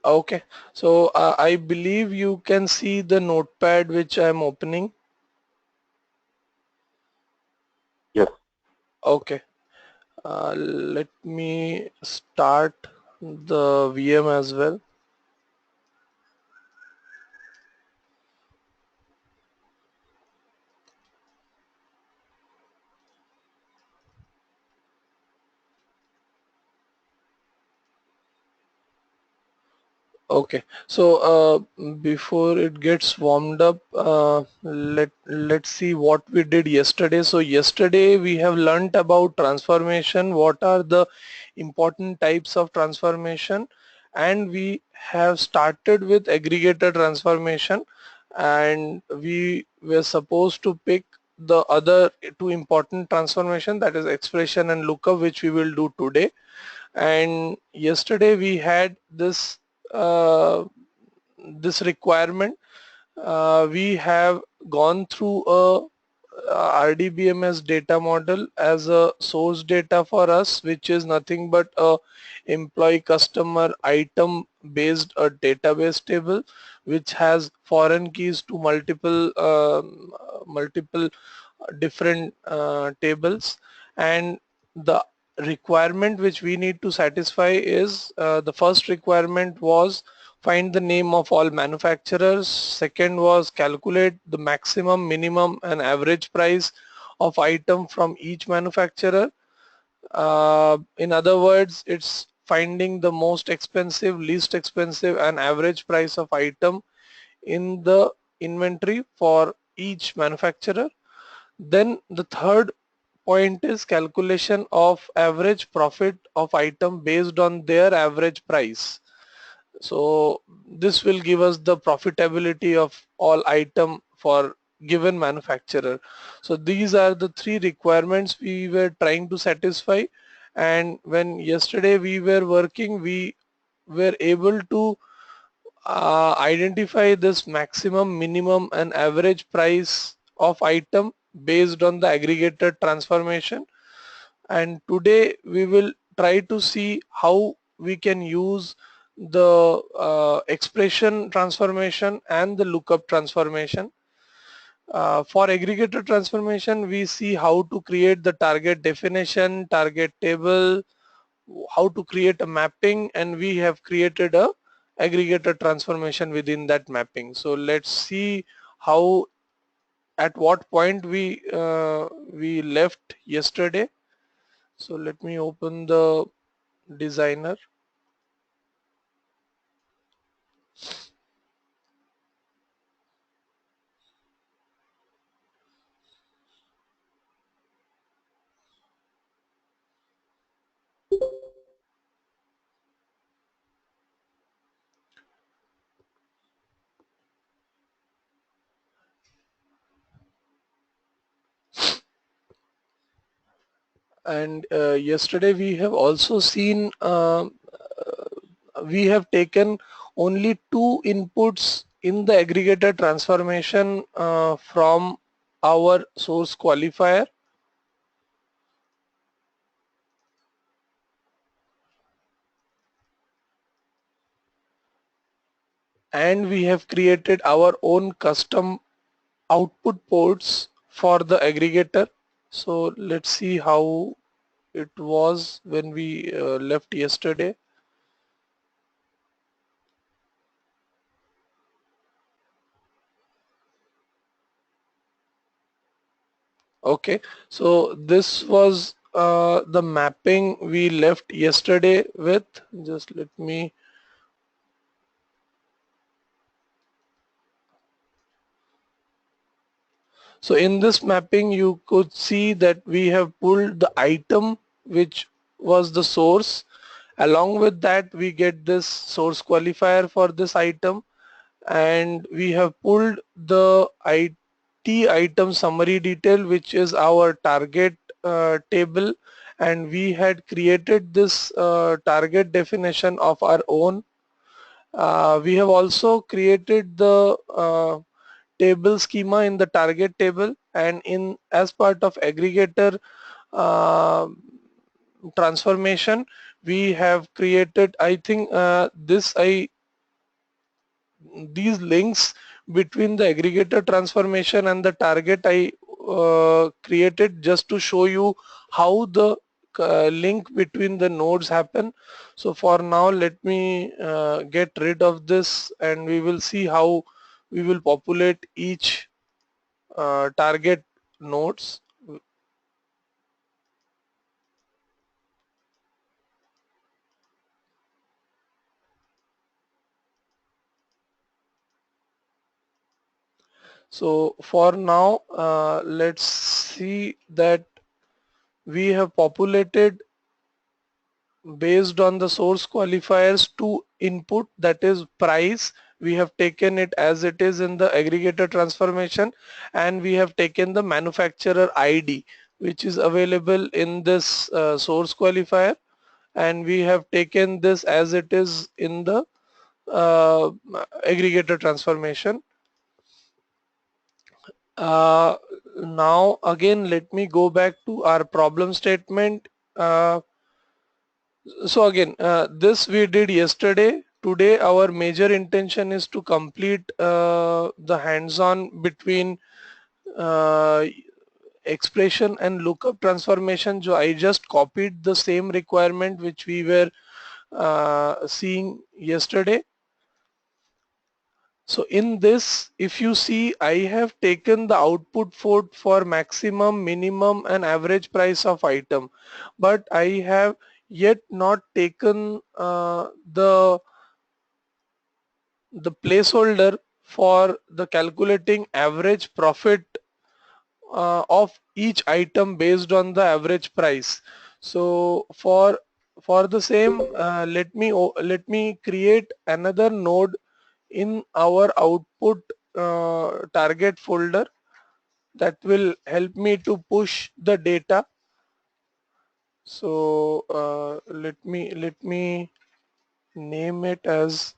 Okay, so I believe you can see the notepad which I'm opening. Yes. Okay, let me start the VM as well. Okay, so before it gets warmed up, let's see what we did yesterday. So yesterday we have learnt about transformation, what are the important types of transformation, and we have started with aggregator transformation, and we were supposed to pick the other two important transformation, that is expression and lookup, which we will do today. And yesterday we had uh, this requirement. We have gone through a RDBMS data model as a source data for us, which is nothing but a employee customer item based a database table which has foreign keys to multiple different tables. And the requirement which we need to satisfy is, the first requirement was find the name of all manufacturers. Second was calculate the maximum, minimum and average price of item from each manufacturer. In other words, it's finding the most expensive, least expensive and average price of item in the inventory for each manufacturer. Then the third point is calculation of average profit of item based on their average price. So this will give us the profitability of all item for given manufacturer. So these are the three requirements we were trying to satisfy, and when yesterday we were working, we were able to identify this maximum, minimum and average price of item based on the aggregated transformation. And today we will try to see how we can use the expression transformation and the lookup transformation. For aggregator transformation, we see how to create the target definition, target table, how to create a mapping, and we have created a aggregator transformation within that mapping. So let's see how, at what point we left yesterday. So let me open the designer. And yesterday we have also seen, we have taken only two inputs in the aggregator transformation from our source qualifier, and we have created our own custom output ports for the aggregator. So let's see how it was when we left yesterday. Okay, so this was the mapping we left yesterday with. Just let me. So in this mapping, you could see that we have pulled the item which was the source. Along with that, we get this source qualifier for this item, and we have pulled the IT item summary detail, which is our target table, and we had created this target definition of our own. We have also created the table schema in the target table, and in as part of aggregator uh, transformation, we have created, I think this I these links between the aggregator transformation and the target I created just to show you how the link between the nodes happen. So for now, let me get rid of this, and we will see how we will populate each target nodes. So for now, let's see that we have populated based on the source qualifiers to input, that is price. We have taken it as it is in the aggregator transformation, and we have taken the manufacturer ID which is available in this source qualifier, and we have taken this as it is in the uh, aggregator transformation. uh, Now again, let me go back to our problem statement. So again, this we did yesterday. Today our major intention is to complete the hands-on between uh, expression and lookup transformation. So I just copied the same requirement which we were seeing yesterday. So in this, if you see, I have taken the output for maximum, minimum and average price of item, but I have yet not taken the placeholder for the calculating average profit of each item based on the average price. So for the same, let me create another node in our output target folder that will help me to push the data. So let me name it as,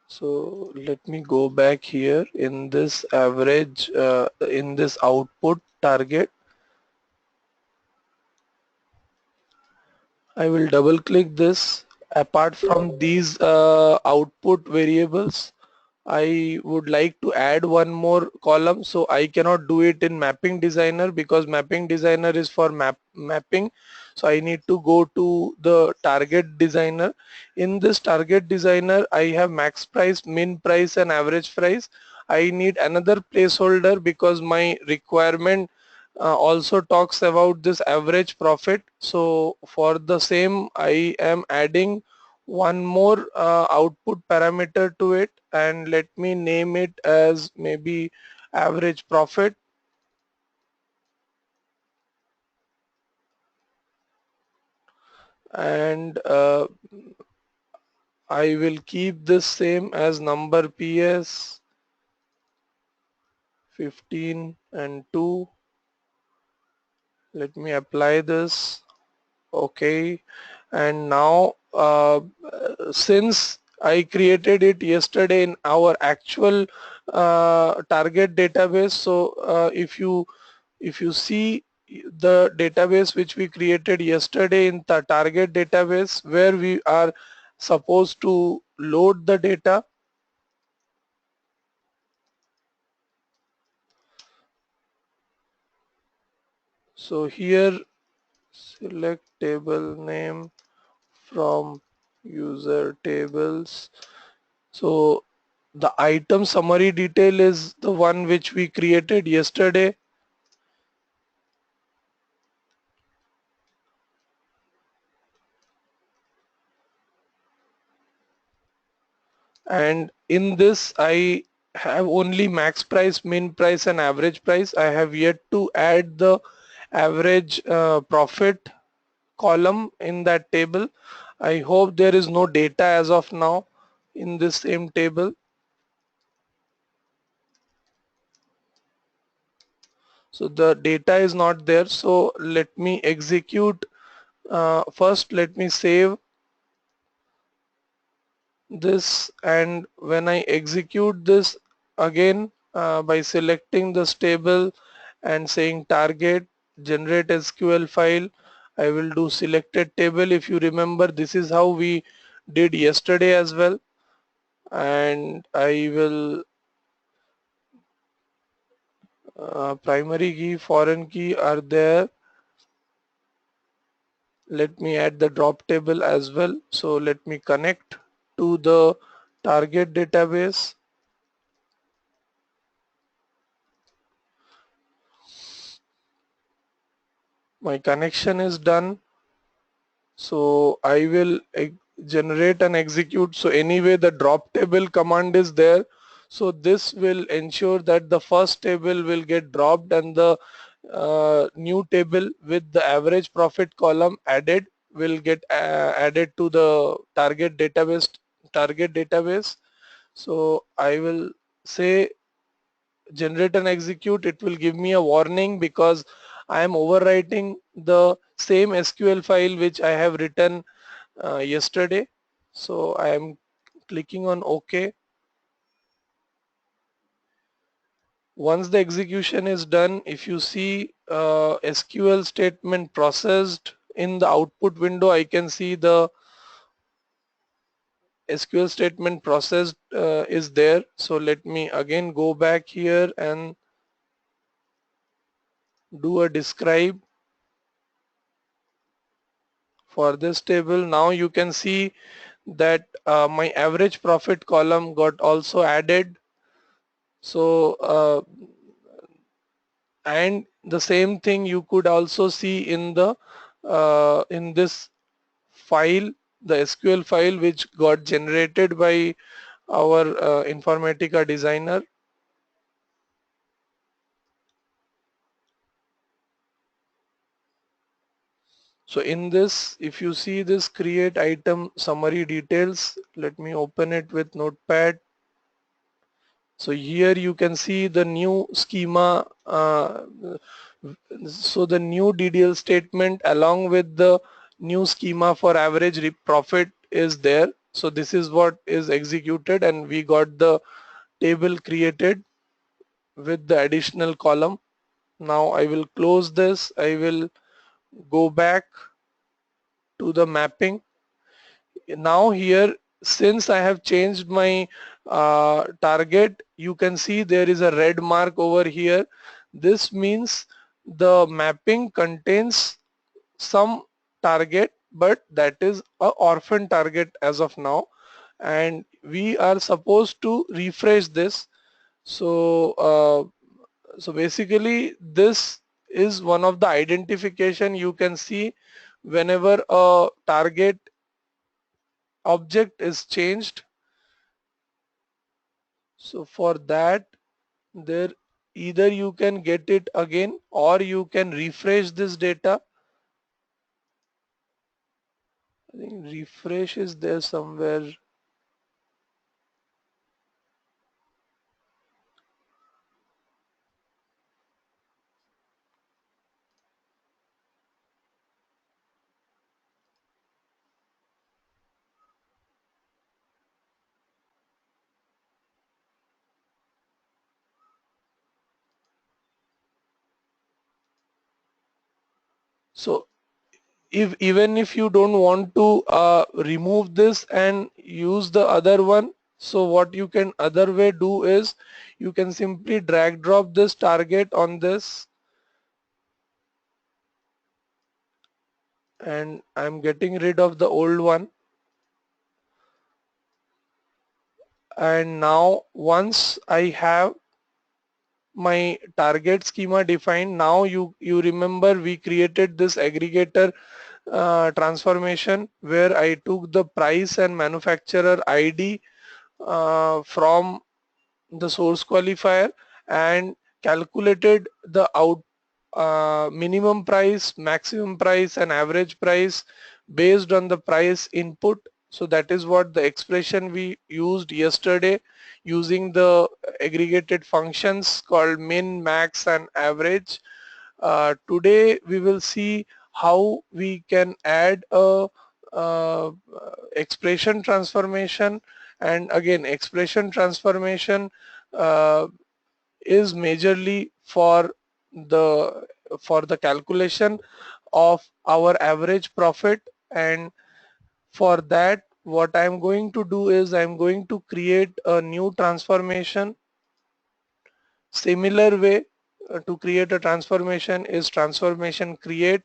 so let me go back here in this average in this output target. I will double click this. Apart from these output variables, I would like to add one more column. So I cannot do it in mapping designer because mapping designer is for mapping. So I need to go to the target designer. In this target designer, I have max price, min price and average price. I need another placeholder because my requirement also talks about this average profit. So for the same, I am adding one more output parameter to it, and let me name it as maybe average profit. And I will keep this same as number PS 15 and 2. Let me apply this. Okay, and now since I created it yesterday in our actual target database, so if you see the database which we created yesterday in the target database where we are supposed to load the data. So here, select table name from user tables. So the item summary detail is the one which we created yesterday, and in this I have only max price, min price and average price. I have yet to add the average profit column in that table. I hope there is no data as of now in this same table. So the data is not there. So let me execute. First, let me save this, and when I execute this again by selecting this table and saying target generate SQL file. I will do selected table. If you remember, this is how we did yesterday as well. And I will primary key, foreign key are there. Let me add the drop table as well. So let me connect to the target database. My connection is done. So I will generate and execute. So anyway, the drop table command is there. So this will ensure that the first table will get dropped and the new table with the average profit column added will get added to the target database. So I will say generate and execute. It will give me a warning because I am overwriting the same SQL file which I have written yesterday. So I am clicking on OK. Once the execution is done, if you see SQL statement processed in the output window, I can see the SQL statement processed is there. So let me again go back here and do a describe for this table. Now you can see that my average profit column got also added. So and the same thing you could also see in this file, the SQL file which got generated by our Informatica designer. So in this, if you see this create item summary details, let me open it with Notepad. So here you can see the new schema. So the new DDL statement along with the new schema for average profit is there. So this is what is executed and we got the table created with the additional column. Now I will close this. I will go back to the mapping. Now here, since I have changed my target, you can see there is a red mark over here. This means the mapping contains some target, but that is a orphan target as of now, and we are supposed to refresh this. So basically this is one of the identification you can see whenever a target object is changed. So for that, there either you can get it again or you can refresh this data. I think refresh is there somewhere. So if even if you don't want to remove this and use the other one, so what you can other way do is you can simply drag drop this target on this, and I'm getting rid of the old one. And now once I have my target schema defined, now you remember we created this aggregator transformation where I took the price and manufacturer ID from the source qualifier and calculated the minimum price, maximum price and average price based on the price input. So that is what the expression we used yesterday using the aggregated functions called min, max and average. Today we will see how we can add a uh, expression transformation, and again expression transformation uh, is majorly for the for the calculation of our average profit. And for that, what I'm going to do is I'm going to create a new transformation. Similar way to create a transformation is transformation create.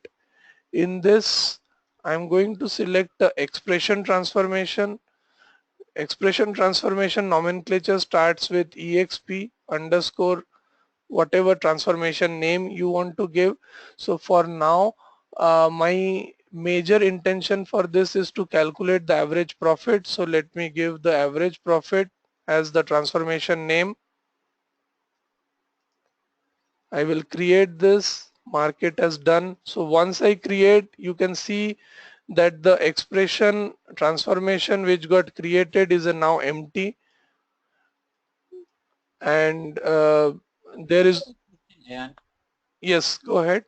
In this, I'm going to select the expression transformation. Expression transformation nomenclature starts with exp underscore whatever transformation name you want to give. So for now, my major intention for this is to calculate the average profit. So let me give the average profit as the transformation name. I will create this, mark it as done. So once I create, you can see that the expression transformation which got created is now empty, and there is, Yeah. yes, go ahead.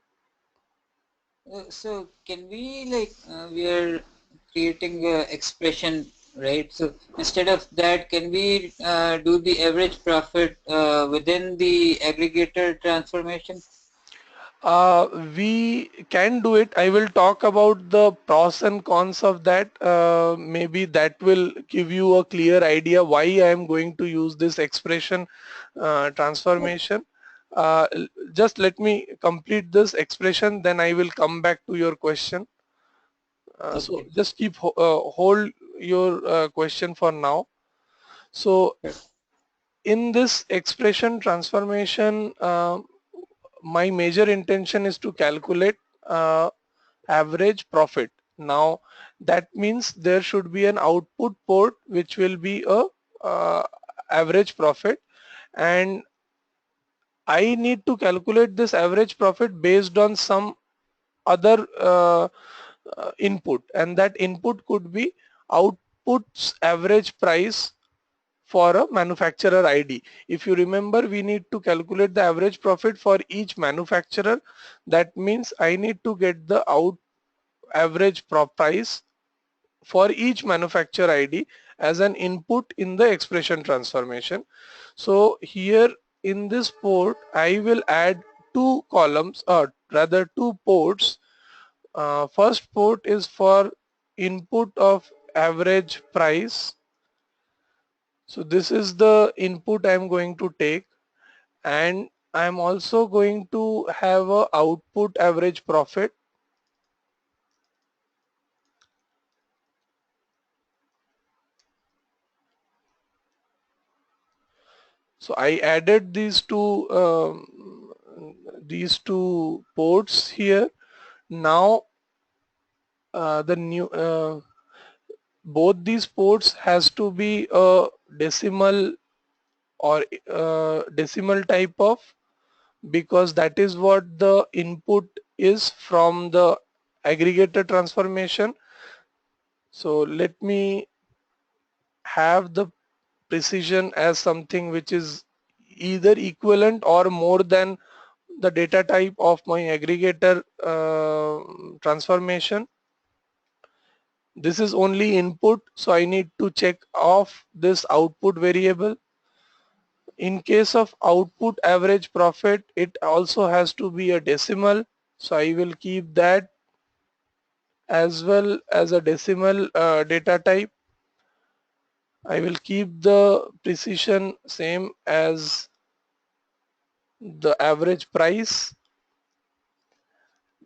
So can we like we are creating a expression, right? So instead of that, can we do the average profit within the aggregator transformation? We can do it. I will talk about the pros and cons of that. Maybe that will give you a clear idea why I am going to use this expression transformation. Just let me complete this expression, then I will come back to your question. So Okay. just hold your question for now. So in this expression transformation, my major intention is to calculate average profit. Now that means there should be an output port which will be a uh, average profit, and I need to calculate this average profit based on some other input, and that input could be output's average price for a manufacturer ID. If you remember, we need to calculate the average profit for each manufacturer. That means I need to get the average price for each manufacturer ID as an input in the expression transformation. So here in this port, I will add two columns, or rather two ports. First port is for input of average price. So this is the input I'm going to take, and I'm also going to have a output average profit. So I added these two ports here. Now the new both these ports has to be a decimal or decimal type of, because that is what the input is from the aggregator transformation. So let me have the precision as something which is either equivalent or more than the data type of my aggregator transformation. This is only input, so I need to check off this output variable. In case of output average profit, it also has to be a decimal, so I will keep that as well as a decimal data type. I will keep the precision same as the average price.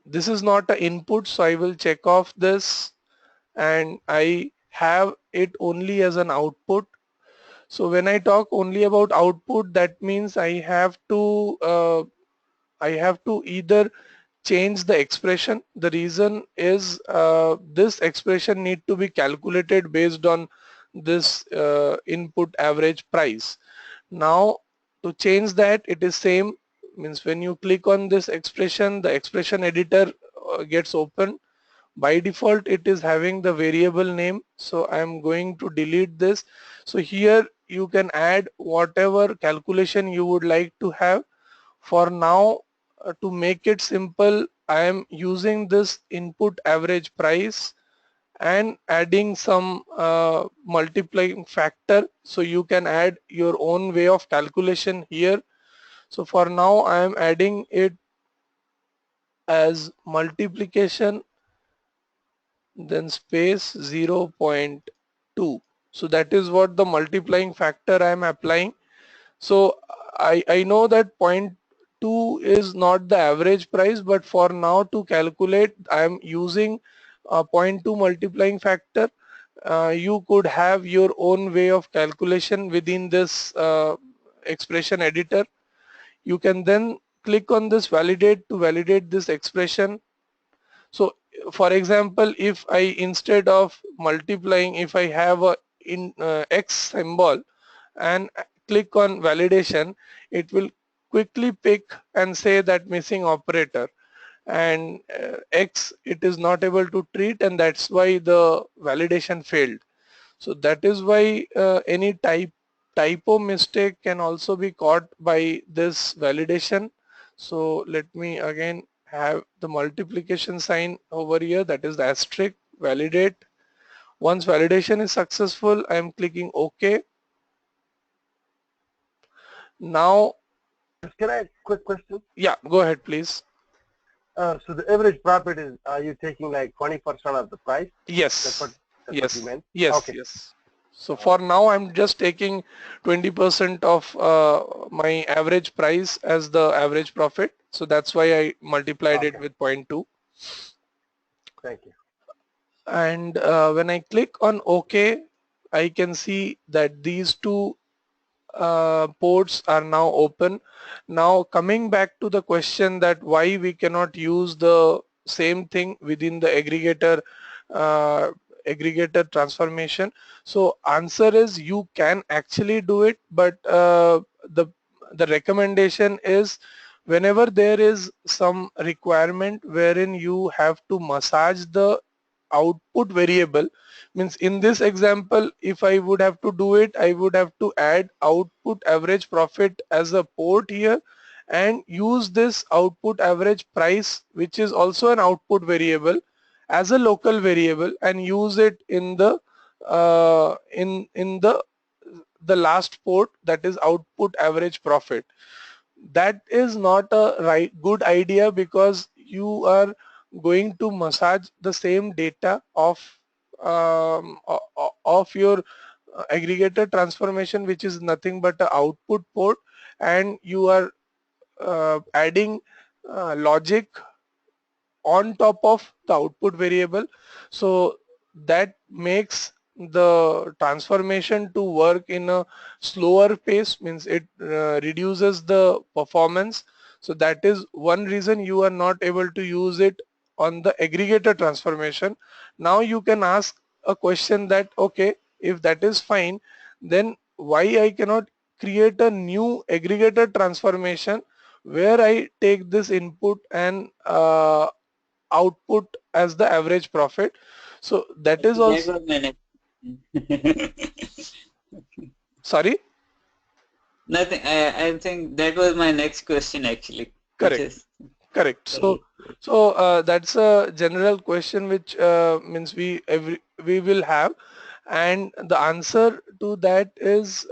This is not an input, so I will check off this, and I have it only as an output. So when I talk only about output, that means I have to either change the expression. The reason is this expression need to be calculated based on this input average price. Now to change that, it is same, means when you click on this expression, the expression editor gets open. By default it is having the variable name, so I'm going to delete this. So here you can add whatever calculation you would like to have. For now, to make it simple, I am using this input average price and adding some multiplying factor, so you can add your own way of calculation here. So for now I am adding it as multiplication, then space 0.2. So that is what the multiplying factor I am applying. So I know that zero point 0.2 is not the average price, but for now to calculate I am using a zero point 0.2 multiplying factor. You could have your own way of calculation within this expression editor. You can then click on this validate to validate this expression. So for example, if I, instead of multiplying, if I have a X symbol and click on validation, it will quickly pick and say that missing operator, and X it is not able to treat, and that's why the validation failed. So that is why any typo mistake can also be caught by this validation. So let me again have the multiplication sign over here, that is the asterisk, validate. Once validation is successful, I am clicking OK. Now, Can I quick question? yeah, go ahead please. So the average profit is, are you taking like 20% of the price? That's what Yes, that's what you yes, meant. yes, Okay. yes. So All for right. now, I'm just taking 20% of my average price as the average profit. So that's why I multiplied it Okay. with zero point 0.2. Thank you. And when I click on OK, I can see that these two ports are now open. Now coming back to the question that why we cannot use the same thing within the uh, aggregator transformation. So answer is you can actually do it, but the recommendation is whenever there is some requirement wherein you have to massage the output variable, means in this example if I would have to do it, I would have to add output average profit as a port here and use this output average price, which is also an output variable, as a local variable and use it in the in the last port, that is output average profit. That is not a good idea, because you are going to massage the same data of your aggregator transformation, which is nothing but a output port, and you are adding logic on top of the output variable. So that makes the transformation to work in a slower pace, means it reduces the performance. So that is one reason you are not able to use it on the aggregator transformation. Now you can ask a question that, okay, if that is fine, then why I cannot create a new aggregator transformation where I take this input and output as the average profit. So that is That also, was my next. sorry, Nothing. I think that was my next question actually, which correct, is correct. So sorry. that's a general question which means we will have, and the answer to that is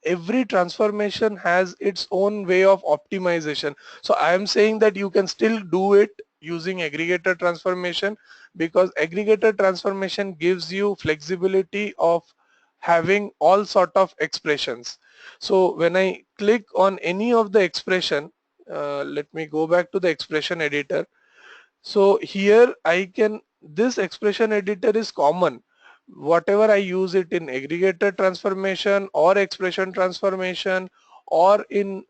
every transformation has its own way of optimization. So I am saying that you can still do it using aggregator transformation, because aggregator transformation gives you flexibility of having all sort of expressions. So when I click on any of the expression, let me go back to the expression editor. So here I can, this expression editor is common. Whatever I use it in aggregator transformation or expression transformation or in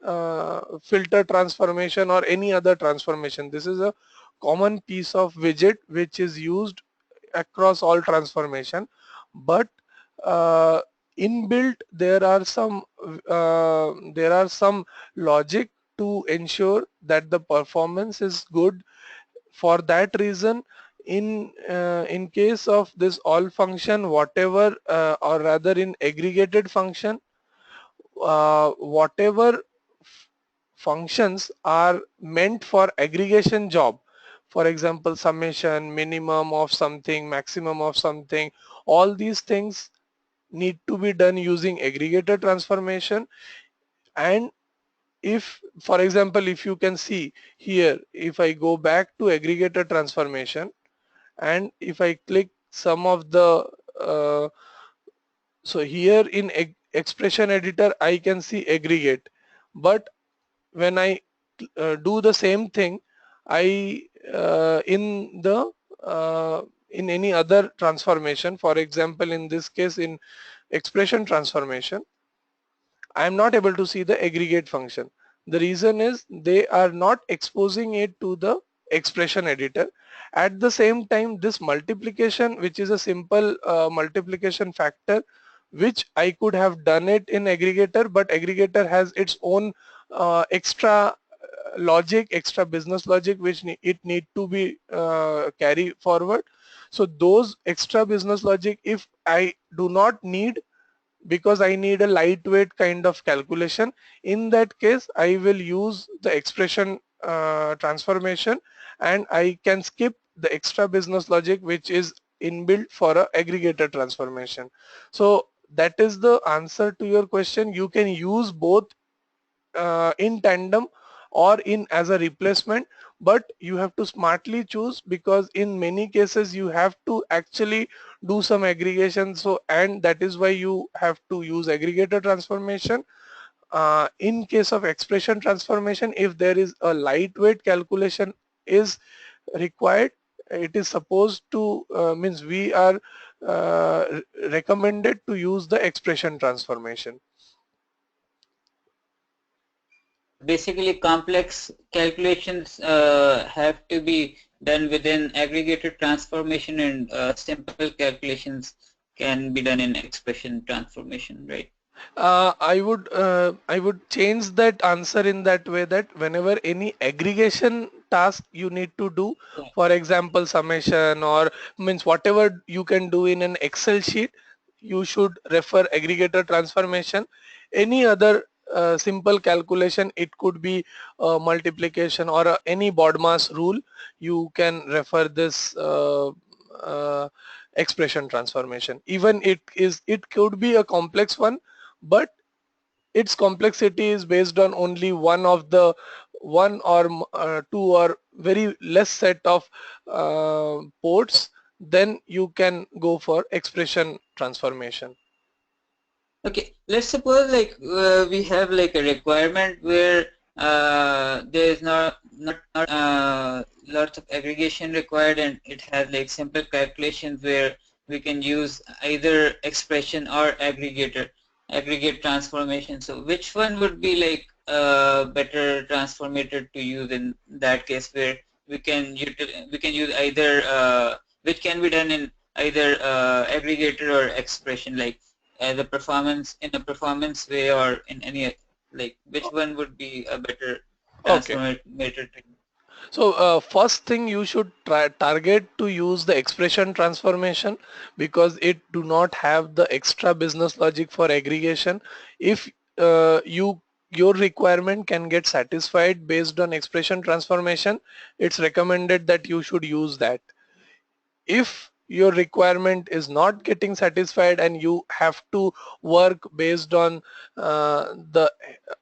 filter transformation or any other transformation. This is a common piece of widget which is used across all transformation. But uh, inbuilt there are some logic to ensure that the performance is good. For that reason, in case of this all function, whatever or rather in aggregated function, whatever functions are meant for aggregation job, for example summation, minimum of something, maximum of something, all these things need to be done using aggregator transformation. And if, for example, if you can see here, if I go back to aggregator transformation and if I click some of the so here in expression editor I can see aggregate, but when I do the same thing, I in any other transformation, for example in this case in expression transformation, I am not able to see the aggregate function. The reason is they are not exposing it to the expression editor. At the same time, this multiplication, which is a simple multiplication factor, which I could have done it in aggregator, but aggregator has its own extra logic, extra business logic, which it need to be carry forward. So those extra business logic, if I do not need, because I need a lightweight kind of calculation, in that case I will use the expression transformation, and I can skip the extra business logic which is inbuilt for a aggregator transformation. So that is the answer to your question. You can use both in tandem or in as a replacement, but you have to smartly choose, because in many cases you have to actually do some aggregation, so and that is why you have to use aggregator transformation. In case of expression transformation, if there is a lightweight calculation is required, it is supposed to means we are recommended to use the expression transformation. Basically, complex calculations have to be done within aggregated transformation, and simple calculations can be done in expression transformation, right? I would change that answer in that way, that whenever any aggregation task you need to do, Yeah. for example summation or means whatever you can do in an Excel sheet, you should refer aggregator transformation. Any other simple calculation, it could be multiplication or any BODMAS rule, you can refer this expression transformation. Even it could be a complex one, but its complexity is based on only one of the one or two or very less set of ports, then you can go for expression transformation. Okay, let's suppose like we have like a requirement where there is not lots of aggregation required, and it has like simple calculations where we can use either expression or aggregate transformation. So which one would be like better transformator to use in that case, where we can use either which can be done in either aggregator or expression, like as a performance in a performance way, or in any, like which one would be a better Okay. transformator to? So first thing, you should target to use the expression transformation, because it do not have the extra business logic for aggregation. If your requirement can get satisfied based on expression transformation, it's recommended that you should use that. If your requirement is not getting satisfied and you have to work based on the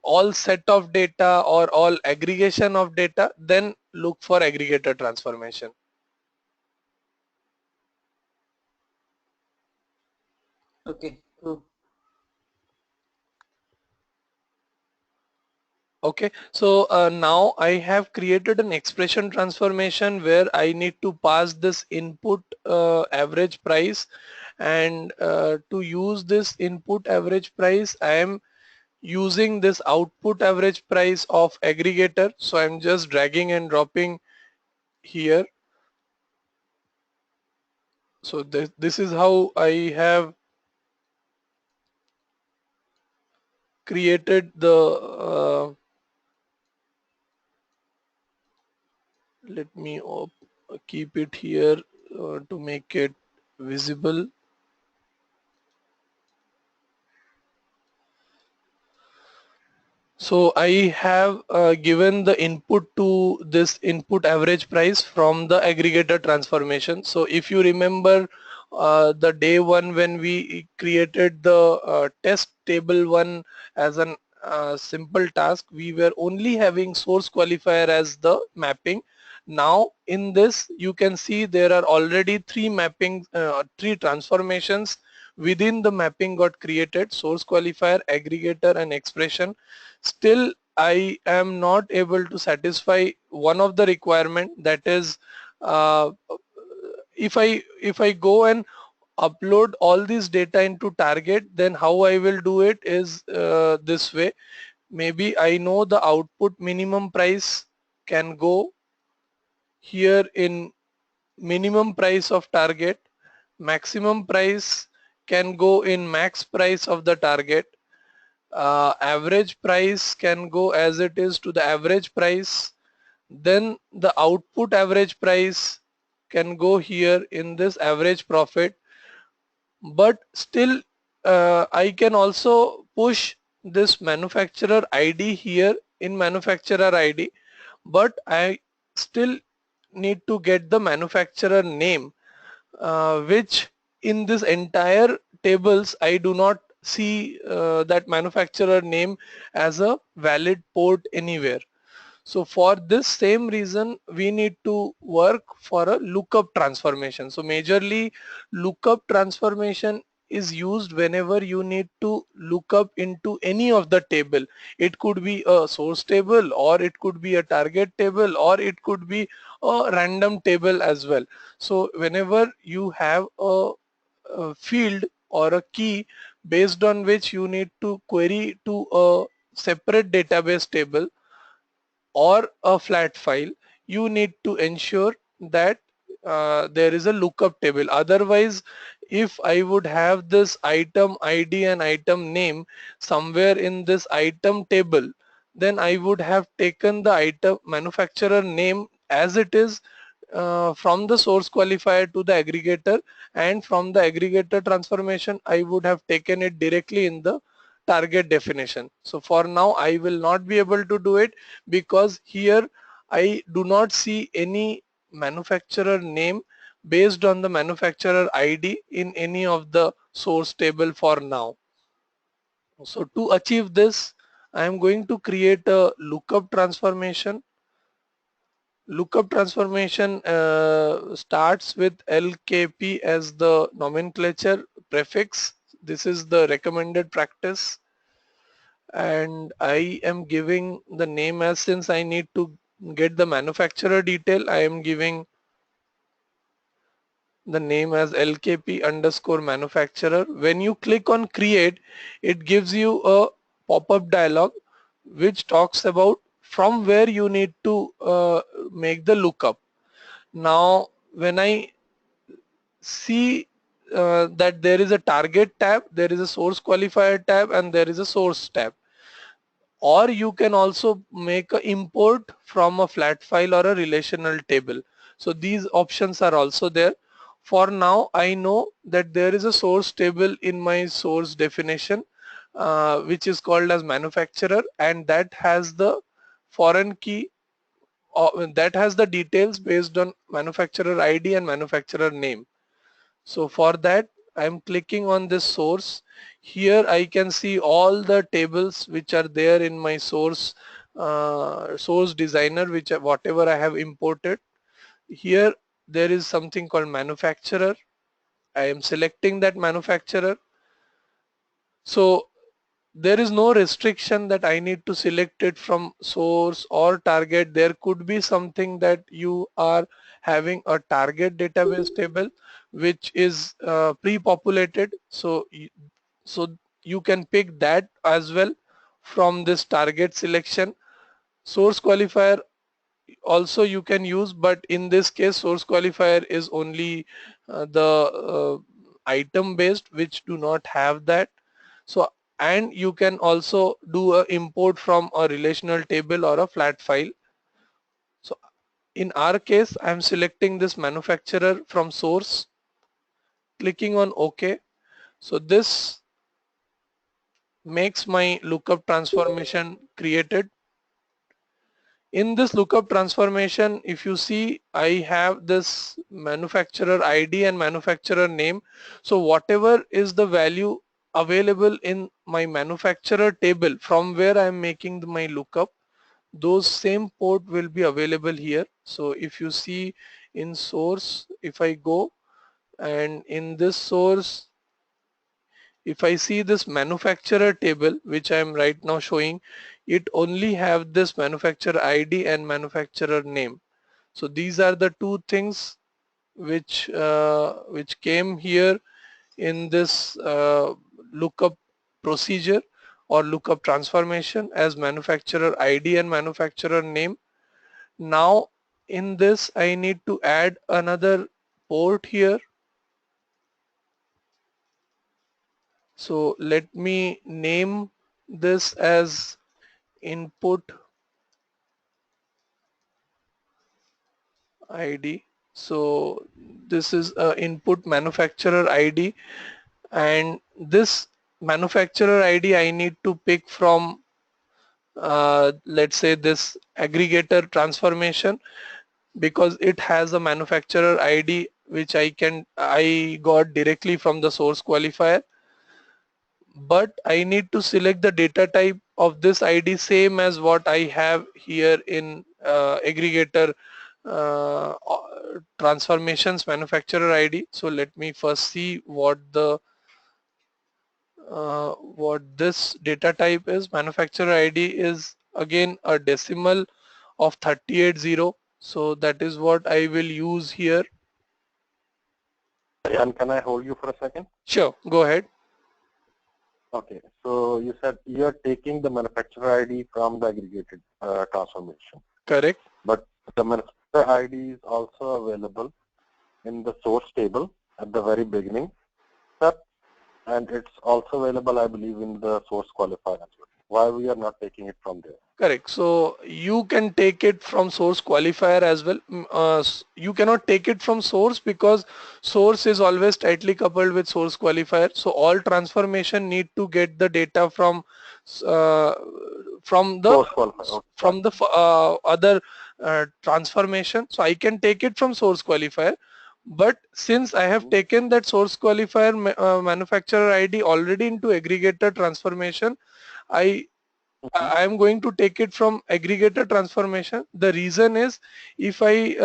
all set of data or all aggregation of data, then look for aggregator transformation. Okay, cool. Okay, so now I have created an expression transformation where I need to pass this input average price, and to use this input average price I am using this output average price of aggregator. So I'm just dragging and dropping here. So this is how I have created the let me keep it here to make it visible. So I have given the input to this input average price from the aggregator transformation. So if you remember the day one when we created the test table one as an simple task. We were only having source qualifier as the mapping. Now in this you can see there are already three mapping, three transformations within the mapping got created: source qualifier, aggregator and expression. Still I am not able to satisfy one of the requirement, that is if I go and upload all this data into target, then how I will do it is this way. Maybe I know the output minimum price can go here in minimum price of target, maximum price can go in max price of the target, average price can go as it is to the average price, then the output average price can go here in this average profit. But still I can also push this manufacturer ID here in manufacturer ID, but I still need to get the manufacturer name, which in this entire tables I do not see that manufacturer name as a valid port anywhere. So for this same reason we need to work for a lookup transformation. So majorly lookup transformation is used whenever you need to look up into any of the table. It could be a source table, or it could be a target table, or it could be a random table as well. So whenever you have a field or a key based on which you need to query to a separate database table or a flat file, you need to ensure that there is a lookup table. Otherwise, if I would have this item ID and item name somewhere in this item table, then I would have taken the item manufacturer name as it is from the source qualifier to the aggregator, and from the aggregator transformation I would have taken it directly in the target definition. So for now I will not be able to do it, because here I do not see any manufacturer name based on the manufacturer ID in any of the source table for now. So to achieve this, I am going to create a lookup transformation. Lookup transformation starts with LKP as the nomenclature prefix. This is the recommended practice, and I am giving the name as, since I need to get the manufacturer detail, I am giving the name as LKP underscore manufacturer. When you click on create, it gives you a pop-up dialog which talks about from where you need to make the lookup. Now when I see that there is a target tab, there is a source qualifier tab, and there is a source tab, or you can also make a import from a flat file or a relational table. So these options are also there. For now I know that there is a source table in my source definition which is called as manufacturer, and that has the foreign key that has the details based on manufacturer ID and manufacturer name. So for that I'm clicking on this source. Here I can see all the tables which are there in my source source designer, which whatever I have imported. Here there is something called manufacturer. I am selecting that manufacturer. So there is no restriction that I need to select it from source or target. There could be something that you are having a target database table which is pre-populated, so you can pick that as well from this target selection. Source qualifier also you can use, but in this case source qualifier is only the item based, which do not have that. So, and you can also do a import from a relational table or a flat file. So in our case I'm selecting this manufacturer from source, clicking on OK. So this makes my lookup transformation created. In this lookup transformation, if you see, I have this manufacturer ID and manufacturer name. So whatever is the value available in my manufacturer table from where I'm making my lookup, those same port will be available here. So if you see in source, if I go and in this source, if I see this manufacturer table, which I am right now showing, it only have this manufacturer ID and manufacturer name. So these are the two things which came here in this lookup procedure or lookup transformation as manufacturer ID and manufacturer name. Now in this I need to add another port here. So let me name this as input ID. So this is a input manufacturer ID, and this manufacturer ID I need to pick from let's say this aggregator transformation, because it has a manufacturer ID which I got directly from the source qualifier. But I need to select the data type of this ID same as what I have here in aggregator transformations manufacturer ID. So let me first see what this data type is. Manufacturer ID is again a decimal of 380. So that is what I will use here. And can I hold you for a second? Sure, go ahead. Okay, so you said you're taking the manufacturer ID from the aggregated transformation. Correct. But the manufacturer ID is also available in the source table at the very beginning, and it's also available, I believe, in the source qualifier as well. Why we are not taking it from there? Correct. So you can take it from source qualifier as well. You cannot take it from source because source is always tightly coupled with source qualifier. So all transformation need to get the data uh, from the source qualifier. Okay. From the other transformation. So I can take it from source qualifier. But since I have taken that source qualifier manufacturer ID already into aggregator transformation, I am going to take it from aggregator transformation. The reason is if I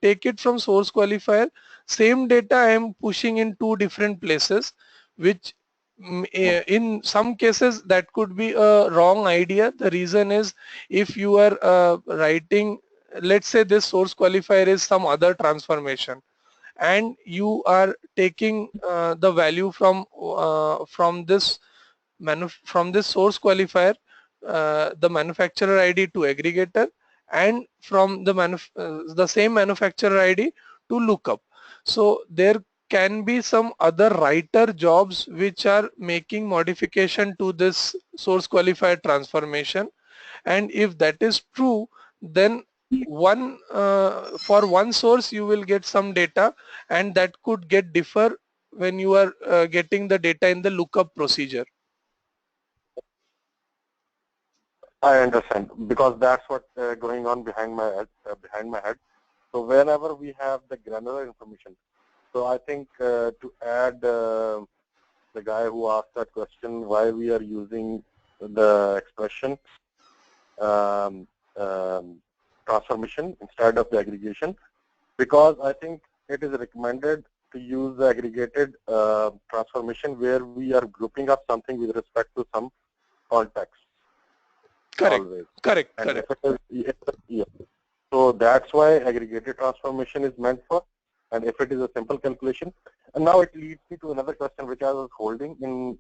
take it from source qualifier, same data I am pushing in two different places, which in some cases that could be a wrong idea. The reason is if you are writing, let's say this source qualifier is some other transformation, and you are taking the value from this from this source qualifier, the manufacturer ID to aggregator, and from the same manufacturer ID to lookup. So there can be some other writer jobs which are making modification to this source qualifier transformation, and if that is true, then for one source you will get some data, and that could get differ when you are getting the data in the lookup procedure. I understand, because that's what going on behind my head. So whenever we have the granular information, so I think to add the guy who asked that question, why we are using the expression transformation instead of the aggregation, because I think it is recommended to use the aggregated transformation where we are grouping up something with respect to some context. Correct. Always. Correct. And Correct. So that's why aggregated transformation is meant for. And if it is a simple calculation, and now it leads me to another question which I was holding in,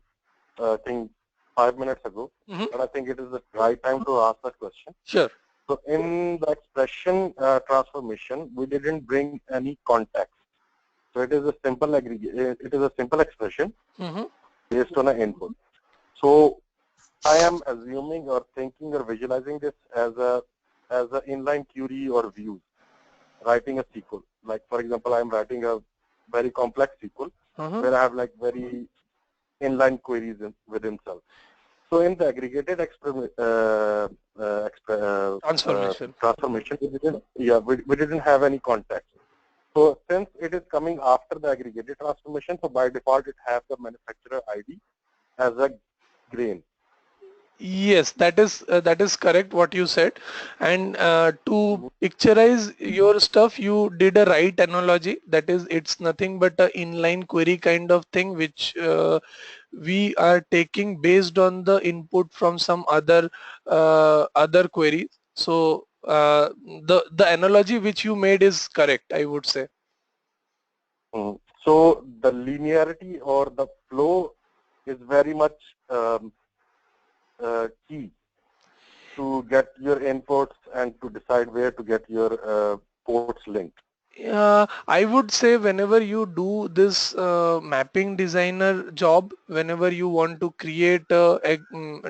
I think 5 minutes ago, and I think it is the right time to ask that question. Sure. So in the expression transformation, we didn't bring any context. So it is a simple it is a simple expression based on an input. So I am assuming or thinking or visualizing this as a inline query or views, writing a SQL. Like for example, I am writing a very complex SQL where I have like very inline queries within cells. So in the aggregated transformation, we didn't have any context. So since it is coming after the aggregated transformation, so by default it has the manufacturer ID as a grain. Yes, that is correct what you said. And to picturize your stuff, you did a right analogy. That is, it's nothing but a inline query kind of thing, which we are taking based on the input from some other queries. So the analogy which you made is correct, I would say. So the linearity or the flow is very much key to get your inputs and to decide where to get your ports linked. I would say whenever you do this mapping designer job, whenever you want to create a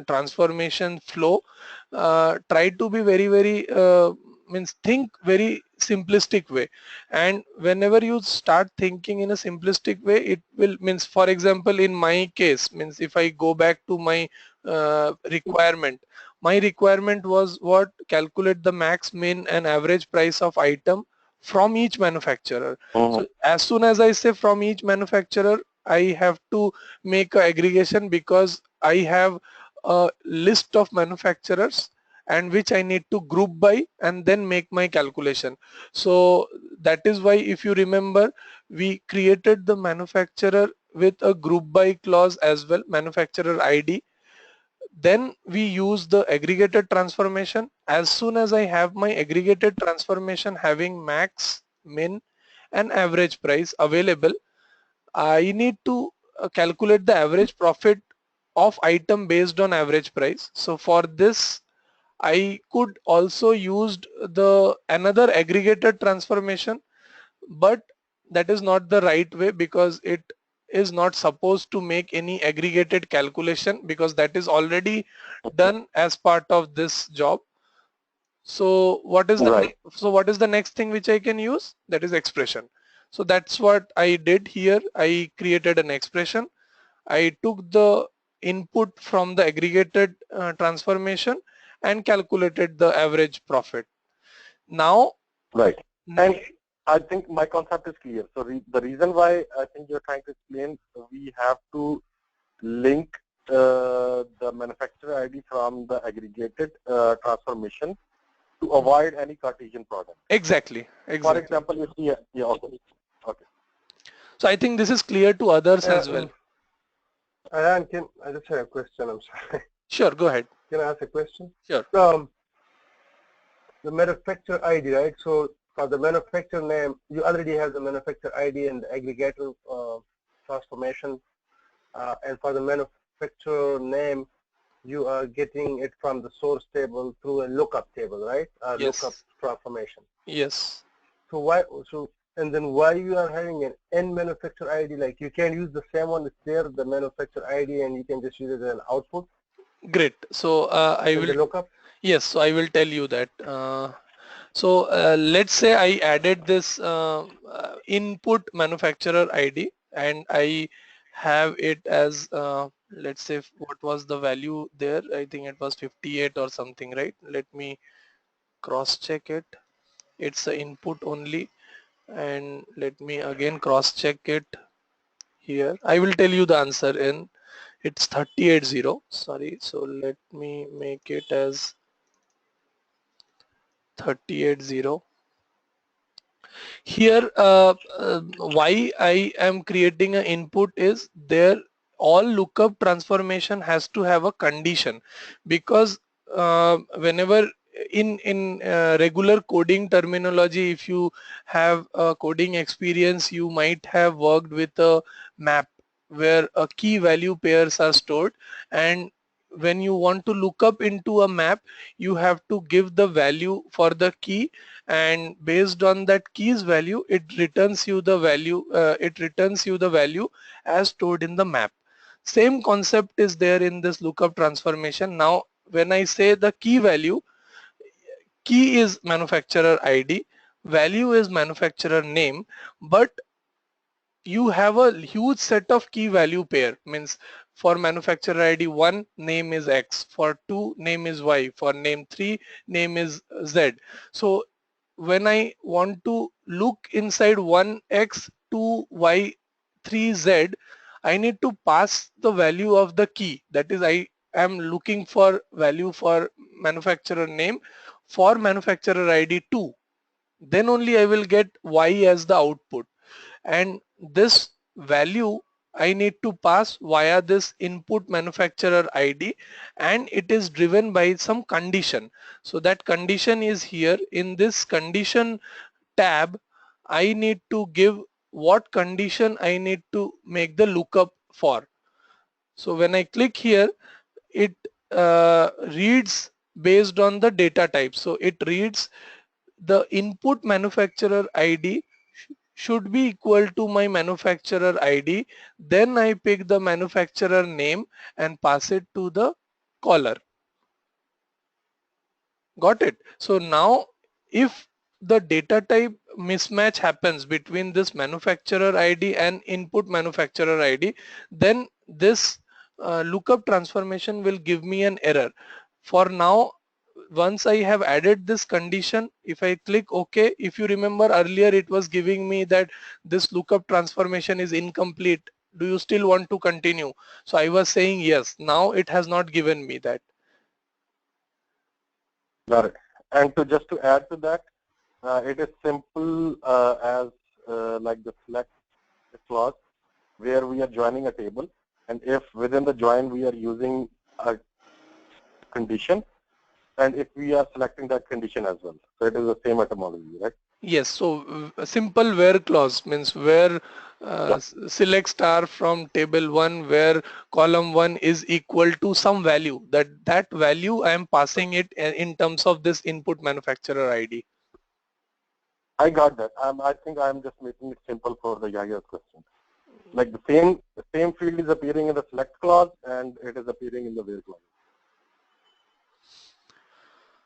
transformation flow, try to be very means think very simplistic way. And whenever you start thinking in a simplistic way, it will means, for example, in my case, means if I go back to my requirement, my requirement was what, calculate the max, min and average price of item from each manufacturer. So as soon as I say from each manufacturer, I have to make a aggregation because I have a list of manufacturers and which I need to group by and then make my calculation. So that is why, if you remember, we created the manufacturer with a group by clause as well, manufacturer ID. Then we use the aggregated transformation. As soon as I have my aggregated transformation having max, min and average price available, I need to calculate the average profit of item based on average price. So for this, I could also used the another aggregated transformation, but that is not the right way because it is not supposed to make any aggregated calculation because that is already done as part of this job. So what is the Right. what is the next thing which I can use? That is expression. So that's what I did here. I created an expression. I took the input from the aggregated transformation and calculated the average profit. Now, Right. And I think my concept is clear. So the reason why I think you're trying to explain, we have to link the manufacturer ID from the aggregated transformation to avoid any Cartesian product. exactly. For example, you see, yeah, okay. Okay. So I think this is clear to others as well. I just have a question, I'm sorry. Sure, go ahead. Can I ask a question? Sure. The manufacturer ID, right? So for the manufacturer name, you already have the manufacturer ID and the aggregator transformation. And for the manufacturer name, you are getting it from the source table through a lookup table, right? Yes. Lookup transformation. Yes. So and then why you are having an N manufacturer ID? Like you can use the same one that's there, the manufacturer ID, and you can just use it as an output. Great. So I will. Lookup. Yes. So I will tell you that. So let's say I added this input manufacturer ID and I have it as let's say what was the value there? I think it was 58 or something, right? Let me cross check it. It's the input only, and let me again cross check it here. I will tell you the answer in, it's 380. Sorry, so let me make it as 380. Here why I am creating an input is there, all lookup transformation has to have a condition, because whenever in regular coding terminology, if you have a coding experience, you might have worked with a map where a key value pairs are stored, and when you want to look up into a map, you have to give the value for the key, and based on that key's value, it returns you the value, as stored in the map. Same concept is there in this lookup transformation. Now when I say the key value, key is manufacturer ID, value is manufacturer name, but you have a huge set of key value pair. Means for manufacturer ID 1, name is X, for 2, name is Y, for name 3, name is Z. So when I want to look inside 1x, 2y, 3z, I need to pass the value of the key. That is, I am looking for value for manufacturer name for manufacturer ID 2. Then only I will get y as the output. And this value I need to pass via this input manufacturer ID, and it is driven by some condition. So that condition is here in this condition tab. I need to give what condition I need to make the lookup for. So when I click here, it reads based on the data type. So it reads the input manufacturer ID should be equal to my manufacturer ID. Then I pick the manufacturer name and pass it to the caller. Got it? So now if the data type mismatch happens between this manufacturer ID and input manufacturer ID, then this lookup transformation will give me an error. For now, once I have added this condition, if I click OK, if you remember earlier it was giving me that this lookup transformation is incomplete. Do you still want to continue? So I was saying yes. Now it has not given me that. Got it. And just to add to that, it is simple as like the select clause where we are joining a table, and if within the join we are using a condition, and if we are selecting that condition as well. So it is the same etymology, right? Yes, so a simple where clause means where Yeah. select star from table 1 where column 1 is equal to some value, that value I am passing it in terms of this input manufacturer ID. I got that. I think I'm just making it simple for the Yaya's question. Like the same field is appearing in the select clause and it is appearing in the where clause.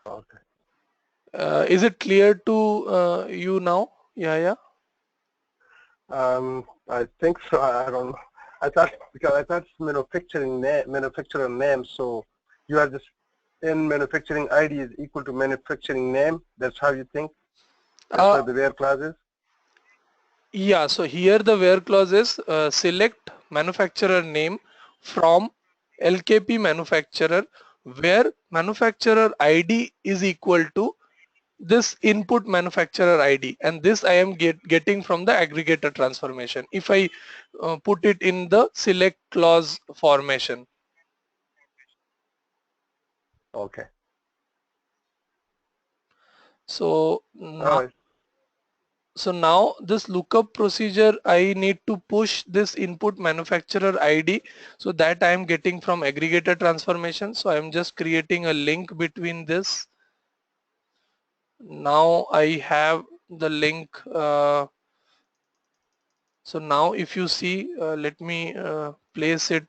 Okay. Is it clear to you now? Yeah. I think so. I don't know. I thought because I thought manufacturer name. So you are just in manufacturing ID is equal to manufacturing name. That's how you think. That's why the where clause is. Yeah, so here the where clause is select manufacturer name from LKP manufacturer where manufacturer ID is equal to this input manufacturer ID, and this I am getting from the aggregator transformation if I put it in the select clause formation. Okay. So All now right. So now this lookup procedure, I need to push this input manufacturer ID, so that I am getting from aggregator transformation. So I am just creating a link between this. Now I have the link. So now if you see, let me place it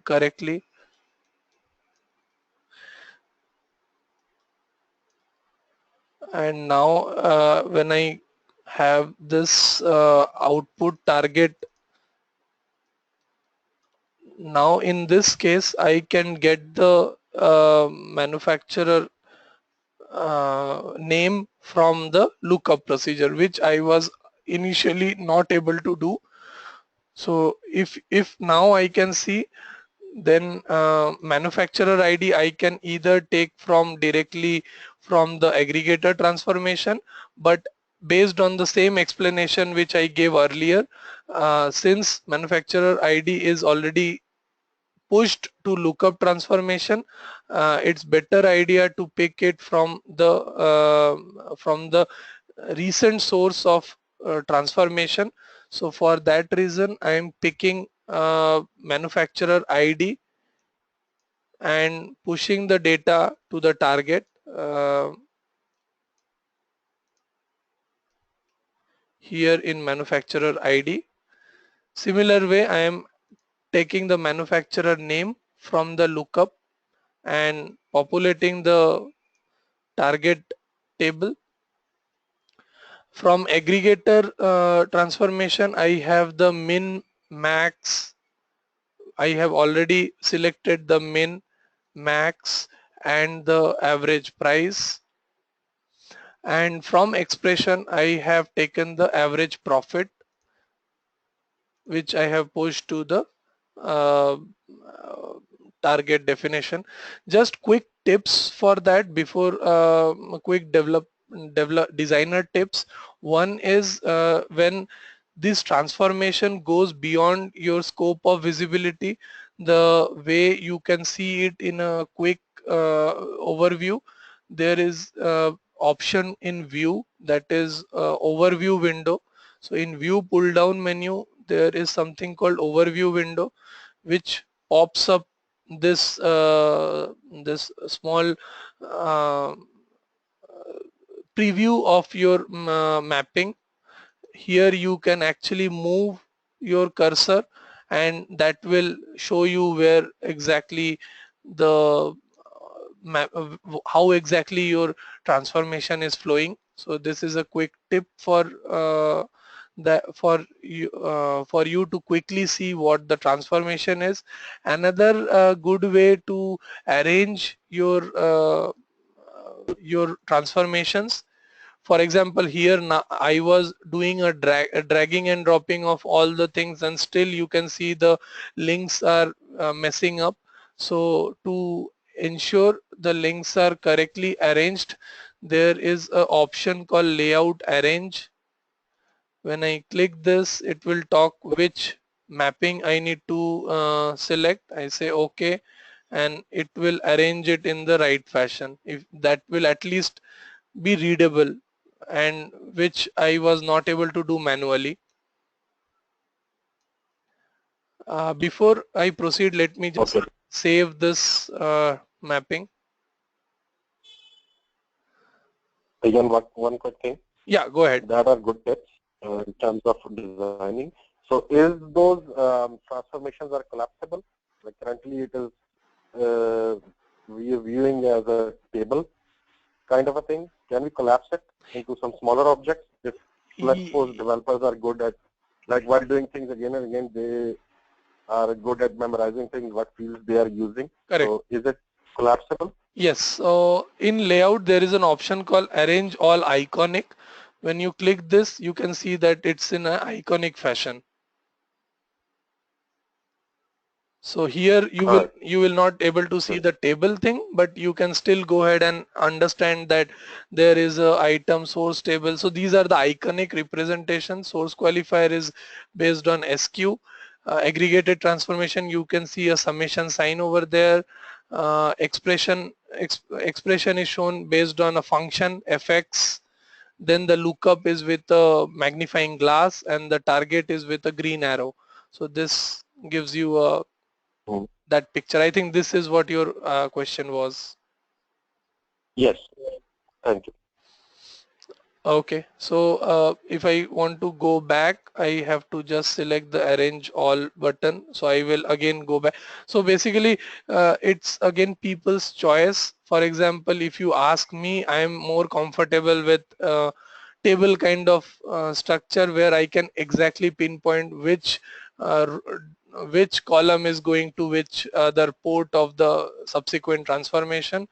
correctly. And now when I have this output target, now in this case I can get the manufacturer name from the lookup procedure, which I was initially not able to do. So if now I can see, then manufacturer ID I can either take from directly from the aggregator transformation, but based on the same explanation which I gave earlier, since manufacturer ID is already pushed to lookup transformation, it's better idea to pick it from the recent source of transformation. So for that reason I am picking manufacturer ID and pushing the data to the target here in manufacturer ID. Similar way I am taking the manufacturer name from the lookup and populating the target table. From aggregator transformation, I have the min, max. I have already selected the min, max and the average price. and from expression I have taken the average profit, which I have pushed to the uh, target definition. Just quick tips for that before quick develop designer tips. One is when this transformation goes beyond your scope of visibility, the way you can see it in a quick overview, there is option in view, that is overview window. So in view pull down menu there is something called overview window, which pops up this this small uh, preview of your mapping. Here you can actually move your cursor and that will show you where exactly the how exactly your transformation is flowing. So this is a quick tip for that for you to quickly see what the transformation is. Another good way to arrange your transformations, for example here now I was doing a dragging and dropping of all the things and still you can see the links are messing up. So to ensure the links are correctly arranged, there is a option called layout arrange. When I click this it will talk which mapping I need to select. I say okay and it will arrange it in the right fashion, if that will at least be readable, and which I was not able to do manually. Before I proceed, let me just Okay. save this mapping. Again, one quick thing. Yeah, go ahead. That are good tips in terms of designing. So is those transformations are collapsible? Like currently it is we are viewing as a table kind of a thing. Can we collapse it into some smaller objects? If let's suppose developers are good at, like while doing things again and again, they are good at memorizing things, what fields they are using. Correct. So is it collapsible? Yes. So in layout, there is an option called arrange all iconic. When you click this, you can see that it's in an iconic fashion. So here you will not able to see the table thing, but you can still go ahead and understand that there is a item source table. So these are the iconic representations. Source qualifier is based on SQ. Aggregated transformation, you can see a summation sign over there. Expression is shown based on a function fx. Then the lookup is with a magnifying glass and the target is with a green arrow. So this gives you a Hmm. that picture. I think this is what your question was. Yes. Thank you. Okay, so if I want to go back, I have to just select the arrange all button. So I will again go back. So basically, it's again people's choice. For example, if you ask me, I am more comfortable with table kind of structure where I can exactly pinpoint uh, which column is going to which other port of the subsequent transformation.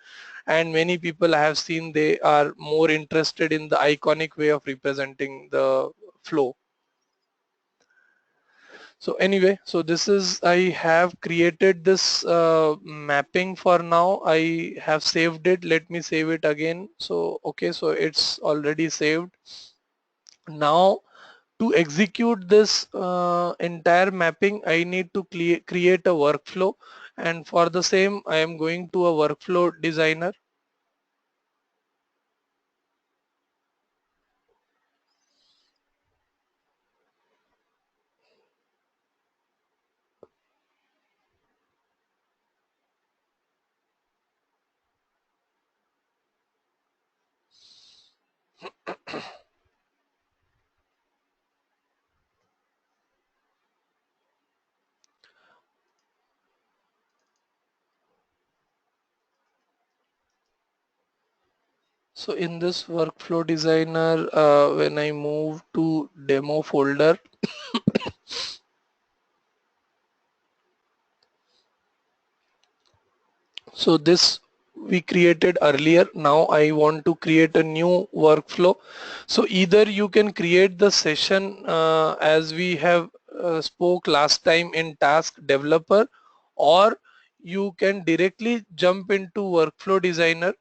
And many people I have seen they are more interested in the iconic way of representing the flow. So anyway, so this is, I have created this mapping for now. I have saved it. Let me save it again. So okay, so it's already saved. Now to execute this entire mapping, I need to create a workflow, and for the same I am going to a workflow designer. So in this workflow designer, when I move to demo folder, so this we created earlier. Now I want to create a new workflow. So either you can create the session as we have spoke last time in task developer, or you can directly jump into workflow designer,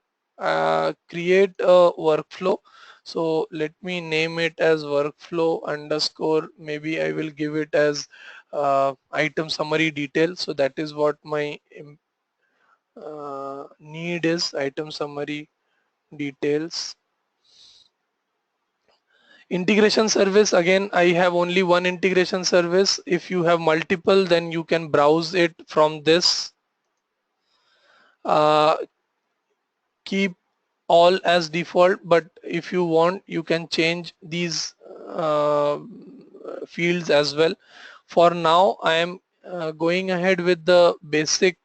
create a workflow. So let me name it as workflow underscore, maybe I will give it as item summary detail. So that is what my need is, item summary details. Integration service, again I have only one integration service. If you have multiple, then you can browse it from this. Keep all as default, but if you want you can change these fields as well. For now I am going ahead with the basic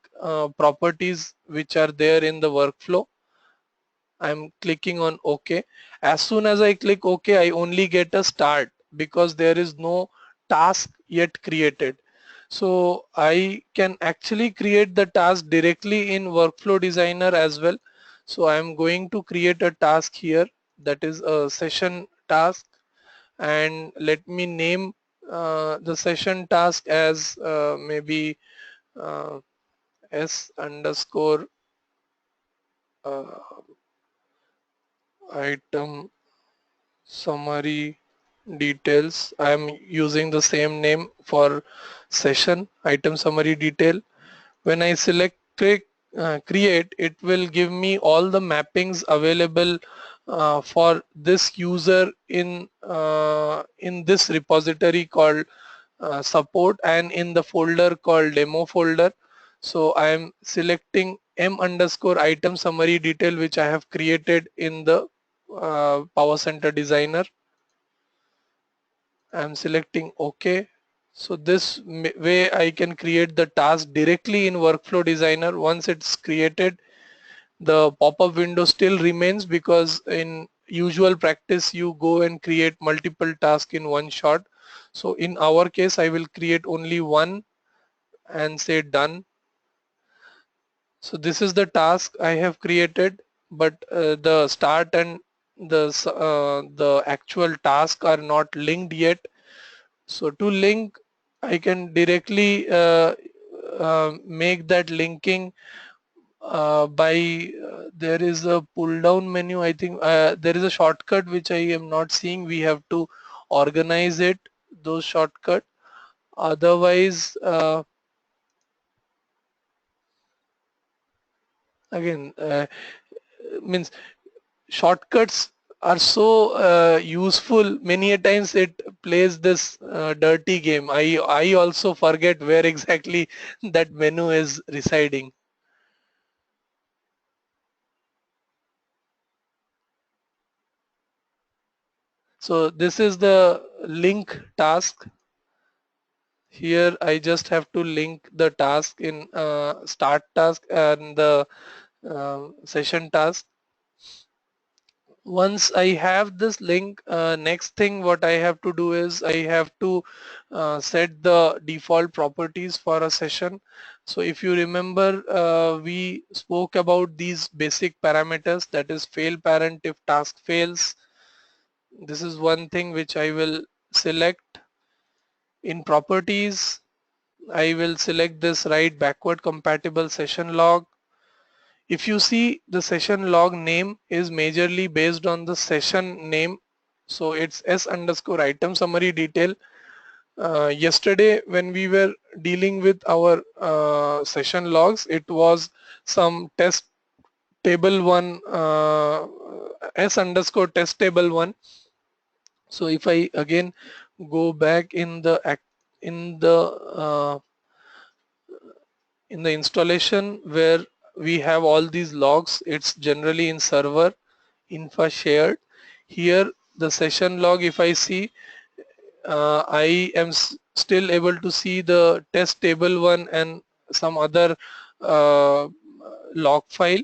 properties which are there in the workflow. I'm clicking on OK. As soon as I click OK, I only get a start because there is no task yet created. So I can actually create the task directly in Workflow Designer as well. So I'm going to create a task here, that is a session task, and let me name the session task as maybe uh, S underscore uh, item summary details. I am using the same name for session, item summary detail. When I select create, it will give me all the mappings available for this user in this repository called support, and in the folder called demo folder. So I am selecting m underscore item summary detail, which I have created in the Power Center designer. I'm selecting OK. So this way I can create the task directly in Workflow Designer. Once it's created, the pop-up window still remains, because in usual practice you go and create multiple tasks in one shot. So in our case I will create only one and say done. So this is the task I have created, but the start and the actual task are not linked yet. So to link, I can directly make that linking by there is a pull down menu. I think there is a shortcut which I am not seeing. We have to organize it, those shortcut. Otherwise, again, means shortcuts are so useful. Many a times it plays this dirty game. I also forget where exactly that menu is residing. So this is the link task. Here I just have to link the task in start task and the session task. Once I have this link, next thing what I have to do is I have to set the default properties for a session. So if you remember, we spoke about these basic parameters, that is fail parent if task fails. This is one thing which I will select. In properties, I will select this write backward compatible session log. If you see, the session log name is majorly based on the session name. So it's S underscore item summary detail. Yesterday when we were dealing with our session logs, it was some test table one, S underscore test table one. So if I again go back in the in the uh, in the installation where we have all these logs, it's generally in server infra shared. Here the session log, if I see, I am still able to see the test table one and some other uh, log file.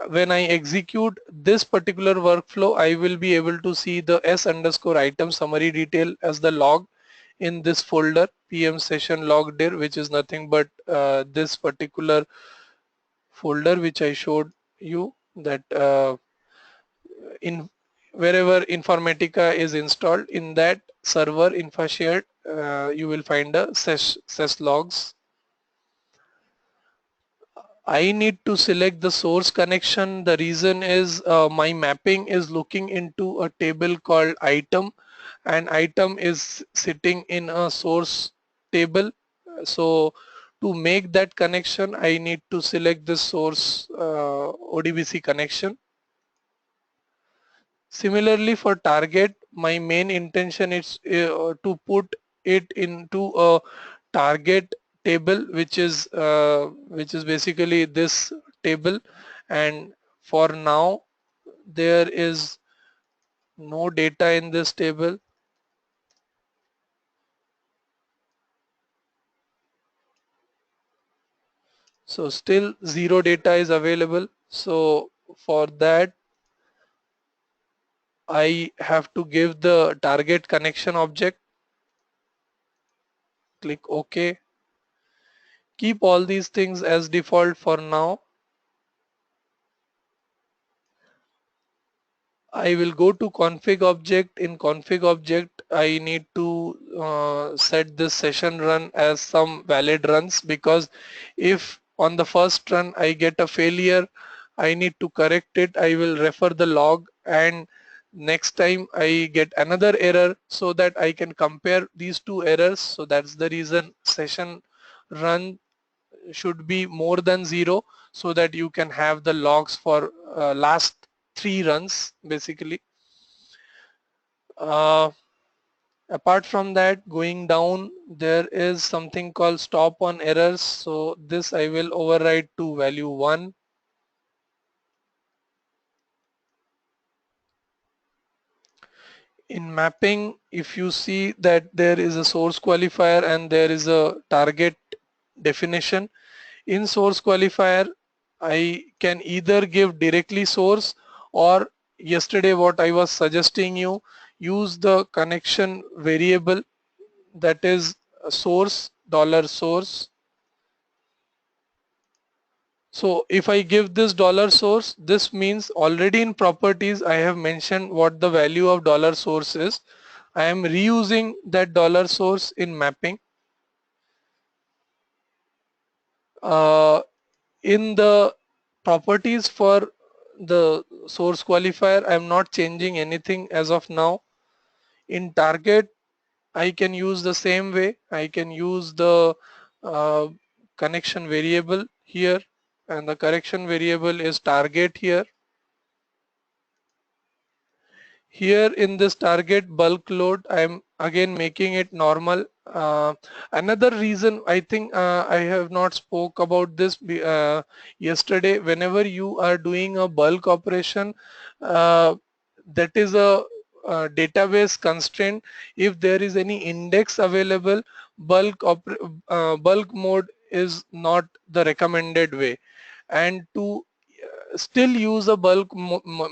When I execute this particular workflow, I will be able to see the S underscore item summary detail as the log in this folder, PM session log dir, which is nothing but this particular folder which I showed you, that in wherever Informatica is installed, in that server InfaShared, you will find a sys logs. I need to select the source connection. The reason is my mapping is looking into a table called item, and item is sitting in a source table. So to make that connection, I need to select the source ODBC connection. Similarly, for target, my main intention is to put it into a target table, which is basically this table, and for now there is no data in this table. So still zero data is available. So for that, I have to give the target connection object. Click OK. Keep all these things as default for now. I will go to config object. In config object, I need to set this session run as some valid runs, because if on the first run I get a failure, I need to correct it. I will refer the log, and next time I get another error, so that I can compare these two errors. So that's the reason session run should be more than 0, so that you can have the logs for last 3 runs basically. Uh, Apart from that, going down, there is something called stop on errors. So this I will override to value 1. In mapping, if you see that there is a source qualifier and there is a target definition, in source qualifier I can either give directly source, or yesterday what I was suggesting you, use the connection variable, that is source $source. So if I give this $source, this means already in properties I have mentioned what the value of $source is. I am reusing that $source in mapping. In the properties for the source qualifier, I am not changing anything as of now. In target, I can use the same way. I can use the uh, connection variable here, and the correction variable is target here. Here in this target bulk load, I'm again making it normal. Another reason, I think I have not spoke about this yesterday. Whenever you are doing a bulk operation, that is database constraint. If there is any index available, bulk mode is not the recommended way. And to still use a bulk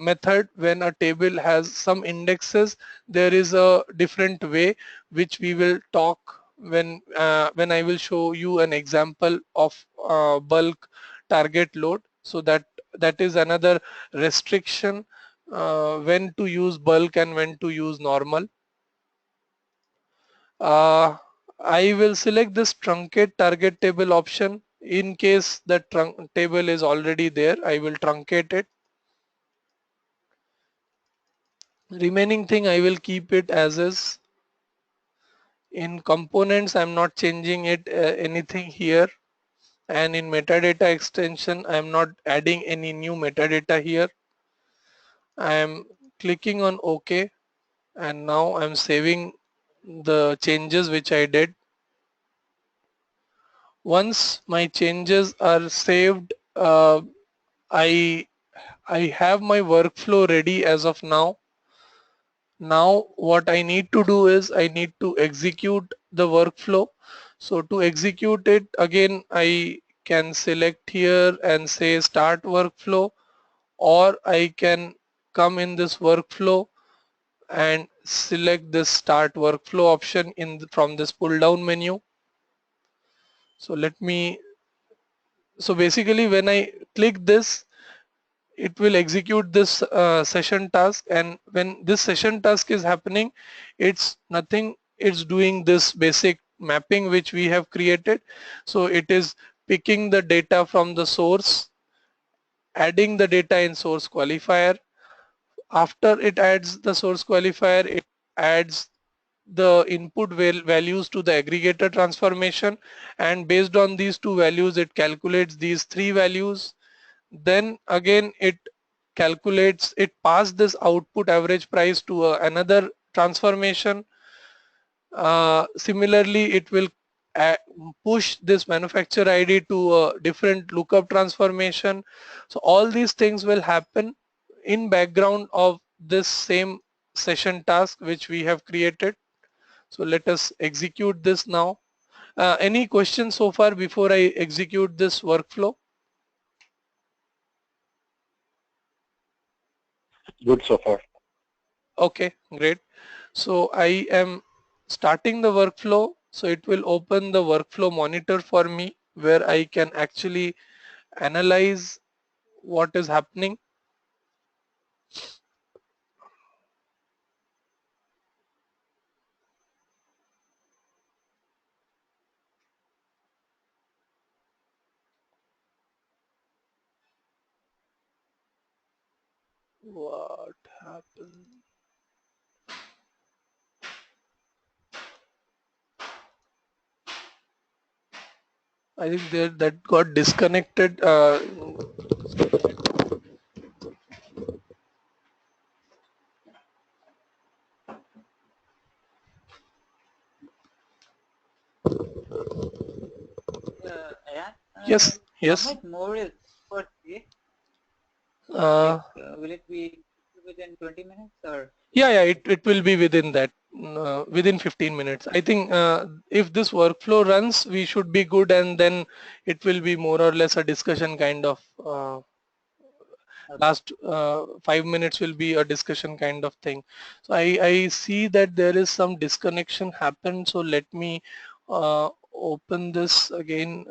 method when a table has some indexes, there is a different way which we will talk when I will show you an example of bulk target load. So that is another restriction, when to use bulk and when to use normal. uh, I will select this truncate target table option. In case the table is already there, I will truncate it. Remaining thing I will keep it as is. In components I'm not changing it anything here, and in metadata extension I'm not adding any new metadata here. I am clicking on OK, and now I'm saving the changes which I did. Once my changes are saved, I have my workflow ready as of now. Now what I need to do is I need to execute the workflow. So to execute it, again I can select here and say start workflow, or I can come in this workflow and select this start workflow option from this pull down menu. So let me so basically when I click this, it will execute this session task, and when this session task is happening, it's nothing, it's doing this basic mapping which we have created. So it is picking the data from the source, adding the data in source qualifier. After it adds the source qualifier, it adds the input values to the aggregator transformation, and based on these two values it calculates these three values. Then again it calculates, it passes this output average price to another transformation. Similarly, it will uh, push this manufacturer ID to a different lookup transformation. So all these things will happen in background of this same session task which we have created. So let us execute this now. Any questions so far before I execute this workflow? Good so far. Okay, great. So I am starting the workflow. So it will open the workflow monitor for me where I can actually analyze what is happening. What happened? I think there that got disconnected. Ayan, Yes, how yes. much more is per day? Uh, Like, will it be within 20 minutes or? yeah, it will be within that, within 15 minutes. I think if this workflow runs, we should be good, and then it will be more or less a discussion kind of. Okay. Last 5 minutes will be a discussion kind of thing. So I see that there is some disconnection happened. So let me open this again.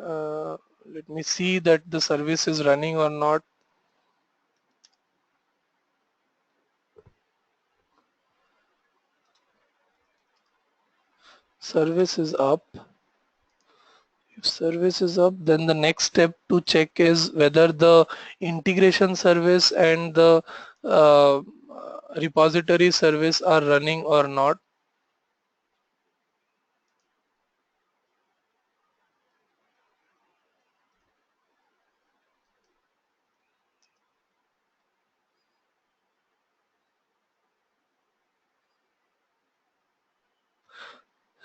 Let me see that the service is running or not. Service is up. If service is up, then the next step to check is whether the integration service and the repository service are running or not.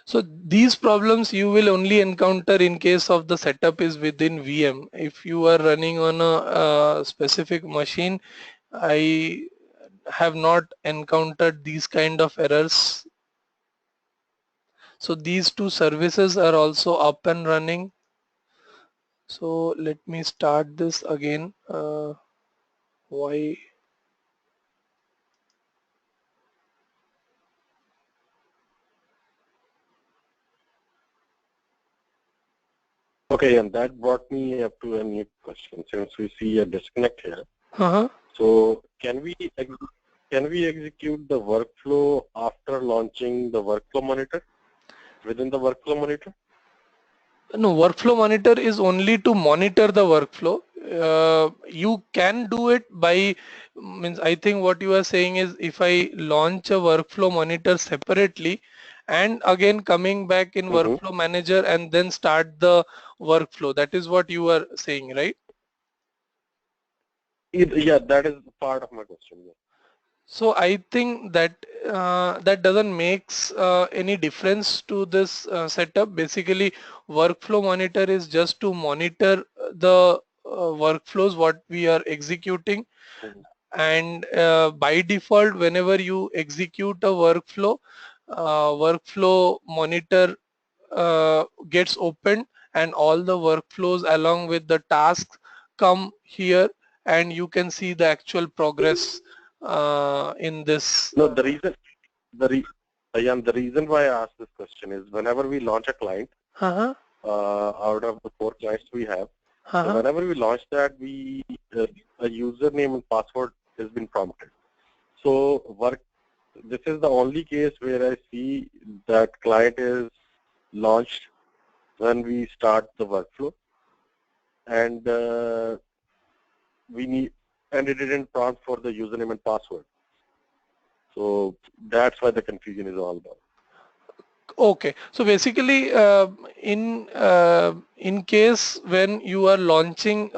So these problems you will only encounter in case of the setup is within VM. If you are running on a specific machine, I have not encountered these kind of errors. So these two services are also up and running. So let me start this again. Why? Okay, and that brought me up to a new question. Since we see a disconnect here, Uh-huh. so can we execute the workflow after launching the workflow monitor within the workflow monitor? No, workflow monitor is only to monitor the workflow. You can do it by, means I think what you are saying is if I launch a workflow monitor separately and again coming back in Mm-hmm. workflow manager and then start the workflow. That is what you are saying, right? Yeah, that is part of my question. Yeah. So I think that that doesn't makes any difference to this setup. Basically, workflow monitor is just to monitor the workflows what we are executing, Mm-hmm. and by default, whenever you execute a workflow, workflow monitor gets opened, and all the workflows along with the tasks come here, and you can see the actual progress in this. No, the re, the reason why I asked this question is whenever we launch a client, Uh-huh. out of the 4 clients we have, So whenever we launch that, we a username and password has been prompted. So this is the only case where I see that client is launched when we start the workflow, and it didn't prompt for the username and password. So that's why the confusion is all about. Okay, so basically, in case when you are launching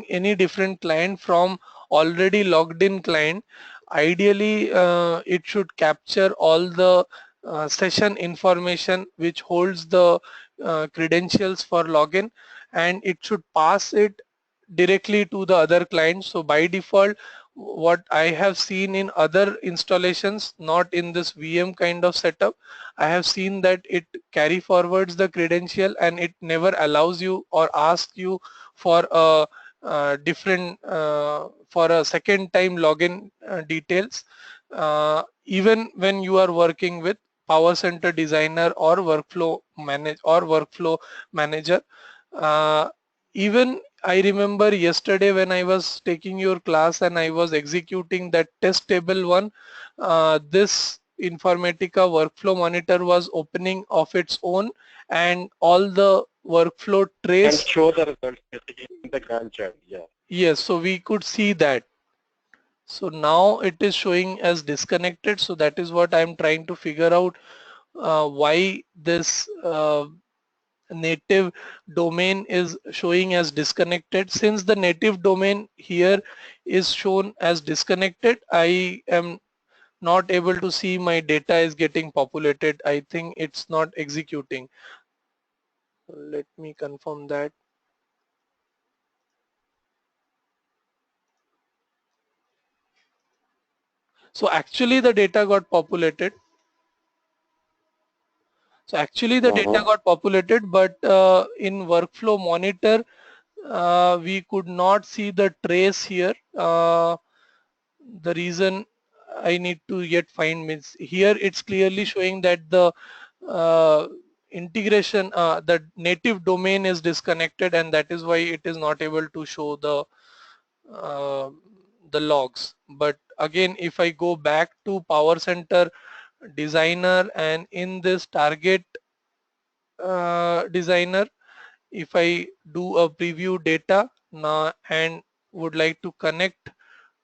any different client from already logged in client, ideally it should capture all the session information which holds the credentials for login, and it should pass it directly to the other client. So by default, what I have seen in other installations, not in this VM kind of setup, I have seen that it carry forwards the credential and it never allows you or asks you for a for a second time login details, even when you are working with PowerCenter Designer or Workflow Manager. Uh, Even I remember yesterday when I was taking your class and I was executing that test table one, this Informatica workflow monitor was opening of its own, and all the workflow And trace. show the results basically in the Gantt chart. Yeah. Yes, so we could see that. So now it is showing as disconnected. So that is what I'm trying to figure out, why this native domain is showing as disconnected. Since the native domain here is shown as disconnected, I am not able to see my data is getting populated. I think it's not executing. Let me confirm that. So actually the data got populated. So actually the data got populated, but in workflow monitor, we could not see the trace here. The reason I need to yet find means here it's clearly showing that the uh, integration, the native domain is disconnected, and that is why it is not able to show uh, the logs. But again, if I go back to PowerCenter Designer and in this target designer, if I do a preview data now and would like to connect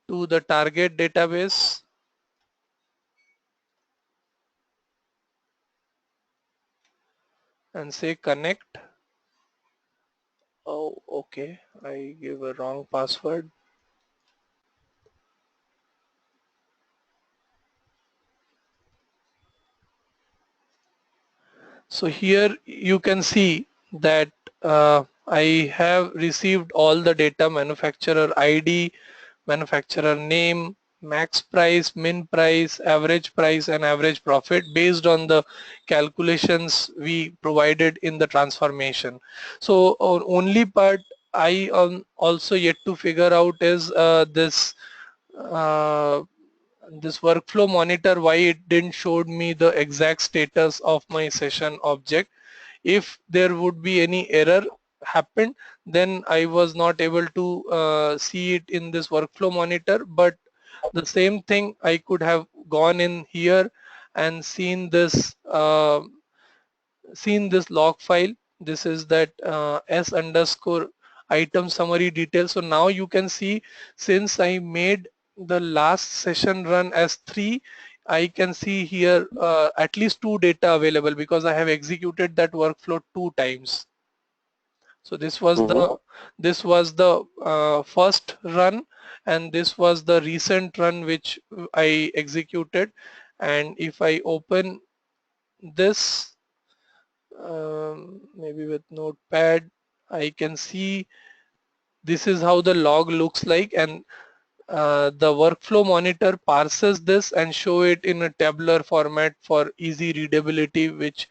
to the target database and say connect. Oh, okay, I gave a wrong password. So here you can see that I have received all the data: manufacturer ID, manufacturer name, max price, min price, and average profit based on the calculations we provided in the transformation. So only part I also yet to figure out is uh, this workflow monitor, why it didn't showed me the exact status of my session object. If there would be any error happened, then I was not able to see it in this workflow monitor. But the same thing, I could have gone in here and seen this log file. This is that s underscore item summary details. So now you can see, since I made the last session run as 3, I can see here at least 2 data available because I have executed that workflow 2 times. So this was the first run, and this was the recent run which I executed. And if I open this, maybe with notepad, I can see this is how the log looks like, and the workflow monitor parses this and show it in a tabular format for easy readability, which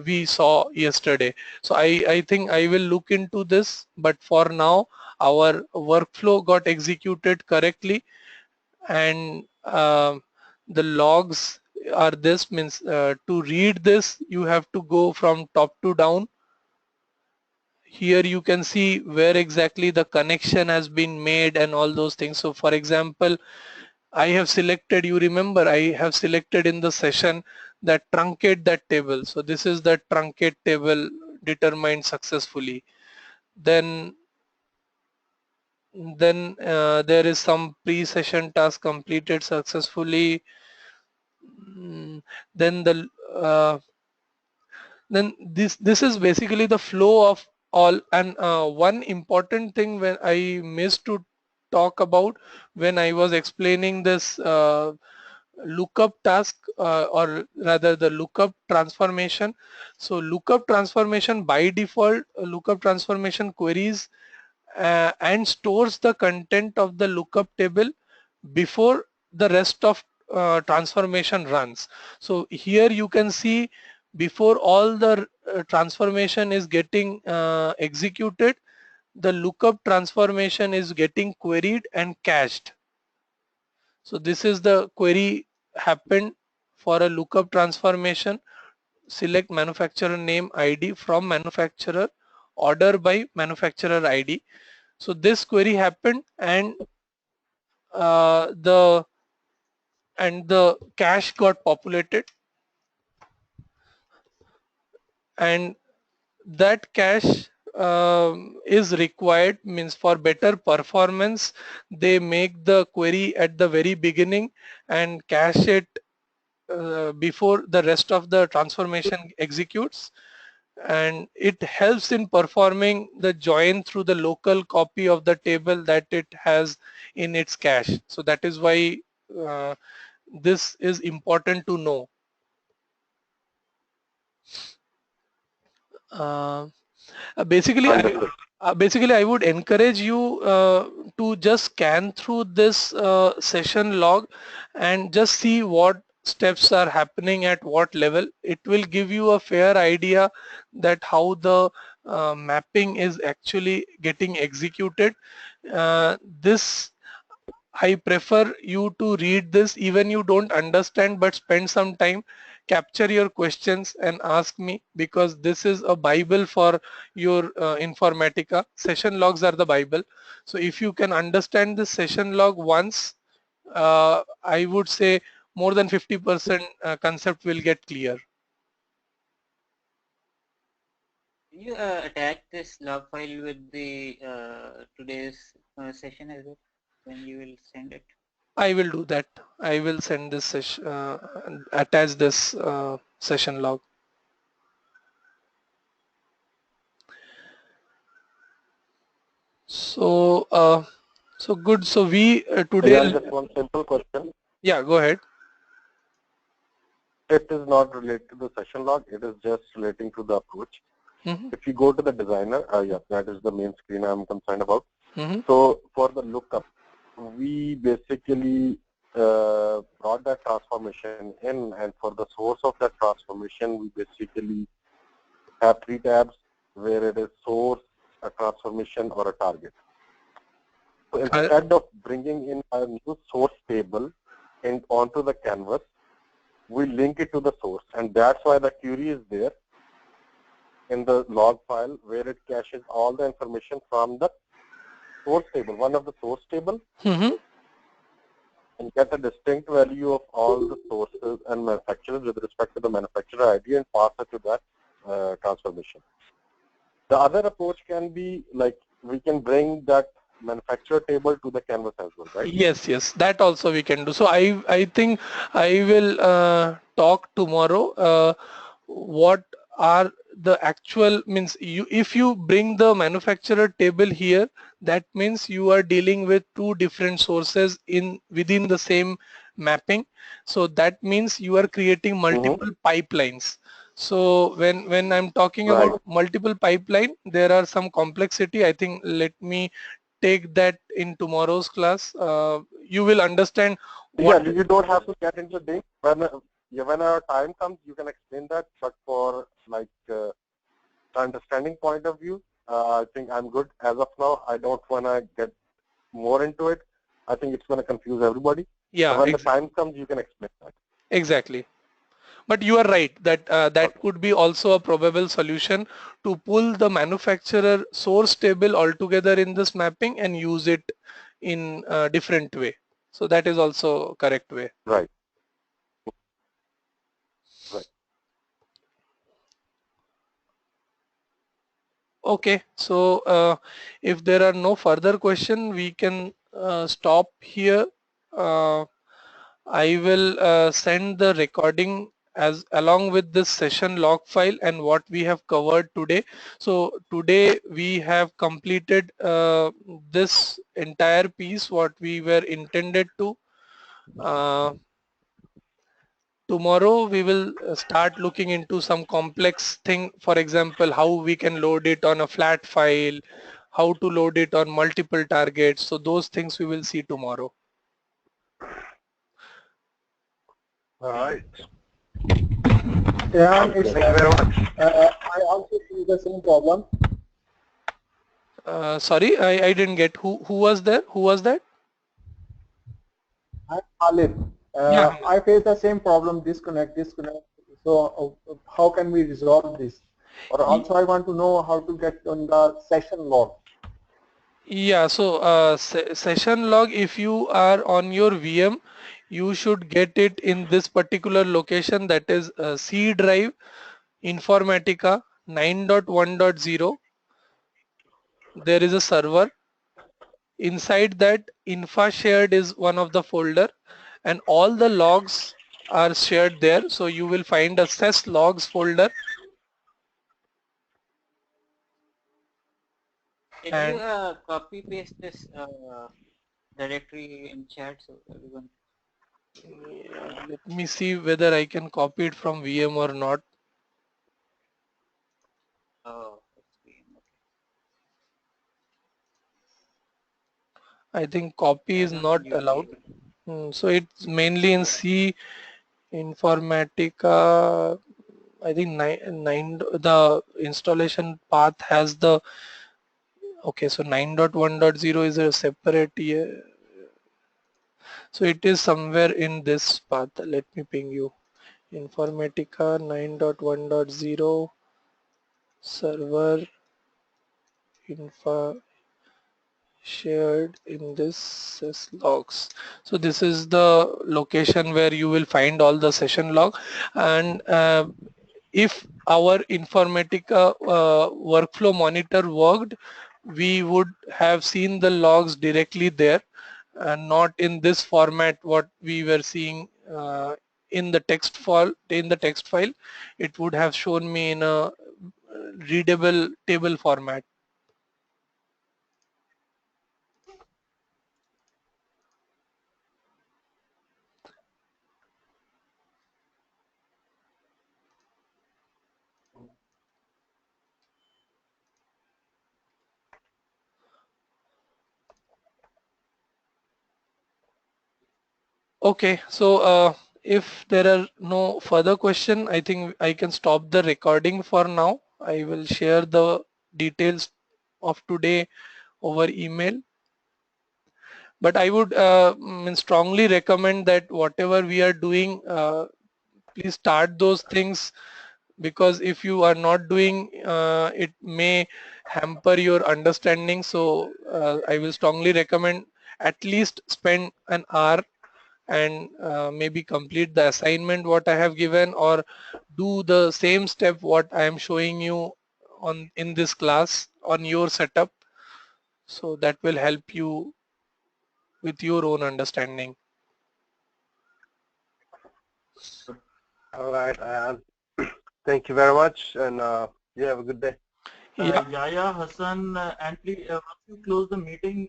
we saw yesterday. So I think I will look into this, but for now our workflow got executed correctly, and the logs are this. Means to read this you have to go from top to down. here you can see where exactly the connection has been made and all those things. So for example, I have selected, you remember, I have selected in the session that truncate that table. So this is the truncate table determined successfully. Then there is some pre-session task completed successfully. Then this is basically the flow of all. And one important thing when I missed to talk about when I was explaining this lookup task, or rather the lookup transformation. So lookup transformation, by default, lookup transformation queries and stores the content of the lookup table before the rest of transformation runs. So here you can see before all the transformation is getting executed, the lookup transformation is getting queried and cached. So this is the query happened for a lookup transformation. Select manufacturer name ID from manufacturer, order by manufacturer ID. So this query happened, and the cache got populated, and that cache is required, means for better performance they make the query at the very beginning and cache it before the rest of the transformation executes, and it helps in performing the join through the local copy of the table that it has in its cache. So that is why uh, this is important to know. Uh, Understood. Basically, I would encourage you to just scan through this session log and just see what steps are happening at what level. It will give you a fair idea that how the mapping is actually getting executed. This I prefer you to read this even you don't understand, but spend some time, capture your questions and ask me, because this is a Bible for your Informatica. Session logs are the Bible. So if you can understand the session log once, I would say more than 50% concept will get clear. You attach this log file with the today's session as well when you will send it. I will do that. I will send this session, attach this session log. So, so good. So we today. Just one simple question. Yeah, go ahead. It is not related to the session log. It is just relating to the approach. If you go to the designer, yeah, that is the main screen I'm concerned about. So for the lookup, we basically brought that transformation in, and for the source of that transformation, we basically have three tabs where it is source, a transformation, or a target. So instead of bringing in a new source table onto the canvas, we link it to the source, and that's why the query is there in the log file, where it caches all the information from the source table, one of the source table, and get a distinct value of all the sources and manufacturers with respect to the manufacturer ID and pass it to that transformation. The other approach can be like we can bring that manufacturer table to the canvas as well, right? Yes, that also we can do. So I think I will talk tomorrow what are the actual, means you, if you bring the manufacturer table here, that means you are dealing with two different sources in within the same mapping. So that means you are creating multiple pipelines. So when I'm talking about multiple pipeline, there are some complexity. I think let me take that in tomorrow's class. You will understand what. Yeah, you don't have to get into things. When our time comes, you can explain that. But for like the understanding point of view, I think I'm good as of now. I don't want to get more into it. I think it's going to confuse everybody. Yeah, So when the time comes, you can explain that. Exactly. But you are right that that could be also a probable solution to pull the manufacturer source table altogether in this mapping and use it in a different way. So that is also a correct way. Right. Right. Okay, so if there are no further question, we can stop here. I will send the recording as along with this session log file and what we have covered today. So today we have completed this entire piece what we were intended to. Tomorrow we will start looking into some complex thing, for example, how we can load it on a flat file, how to load it on multiple targets. So those things we will see tomorrow. All right. Yeah, Thank you very much. I also see the same problem. Sorry, I didn't get who was there? Who was that? I'm Khalid. Yeah. I face the same problem, disconnect. So how can we resolve this? Or also I want to know how to get on the session log. Yeah, so session log, if you are on your VM, you should get it in this particular location, that is C drive Informatica 9.1.0. There is a server. Inside that, infra shared is one of the folder and all the logs are shared there. So you will find a ses logs folder. Can you And copy paste this directory in chat so everyone? yeah, let me see whether I can copy it from VM or not. Oh, okay. I think copy I is don't not think you will be allowed. able to. So it's mainly in C Informatica. I think nine the installation path has the, okay, so 9.1.0 is a separate, yeah. So it is somewhere in this path. Let me ping you. Informatica 9.1.0 server infra shared in this logs. So this is the location where you will find all the session log. And if our Informatica workflow monitor worked, we would have seen the logs directly there and not in this format what we were seeing in the text file. In the text file, it would have shown me in a readable table format. Okay, so if there are no further question, I think I can stop the recording for now. I will share the details of today over email. But I would strongly recommend that whatever we are doing, please start those things, because if you are not doing, it may hamper your understanding. So I will strongly recommend at least spend an hour and maybe complete the assignment what I have given, or do the same step what I am showing you on in this class on your setup. So that will help you with your own understanding. All right. Thank you very much, and you have a good day. Yeah. Yaya, Hassan, and please, once you close the meeting,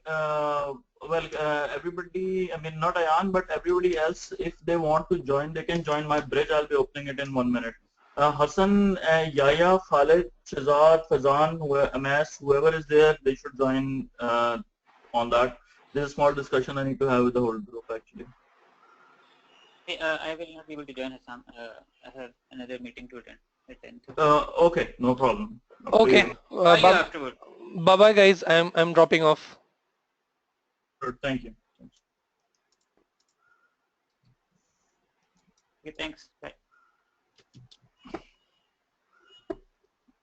everybody, I mean, not Ayan, but everybody else, if they want to join, they can join my bridge. I'll be opening it in 1 minute. Hassan, Yaya, Khalid, Shazad, Fazan, Amas, whoever is there, they should join on that. There's a small discussion I need to have with the whole group, actually. Hey, I will not be able to join Hassan. I have another meeting to attend at 10. Okay, no problem. Okay. Afterward. Bye bye guys. I'm dropping off. Thank you. Okay, thanks. Bye.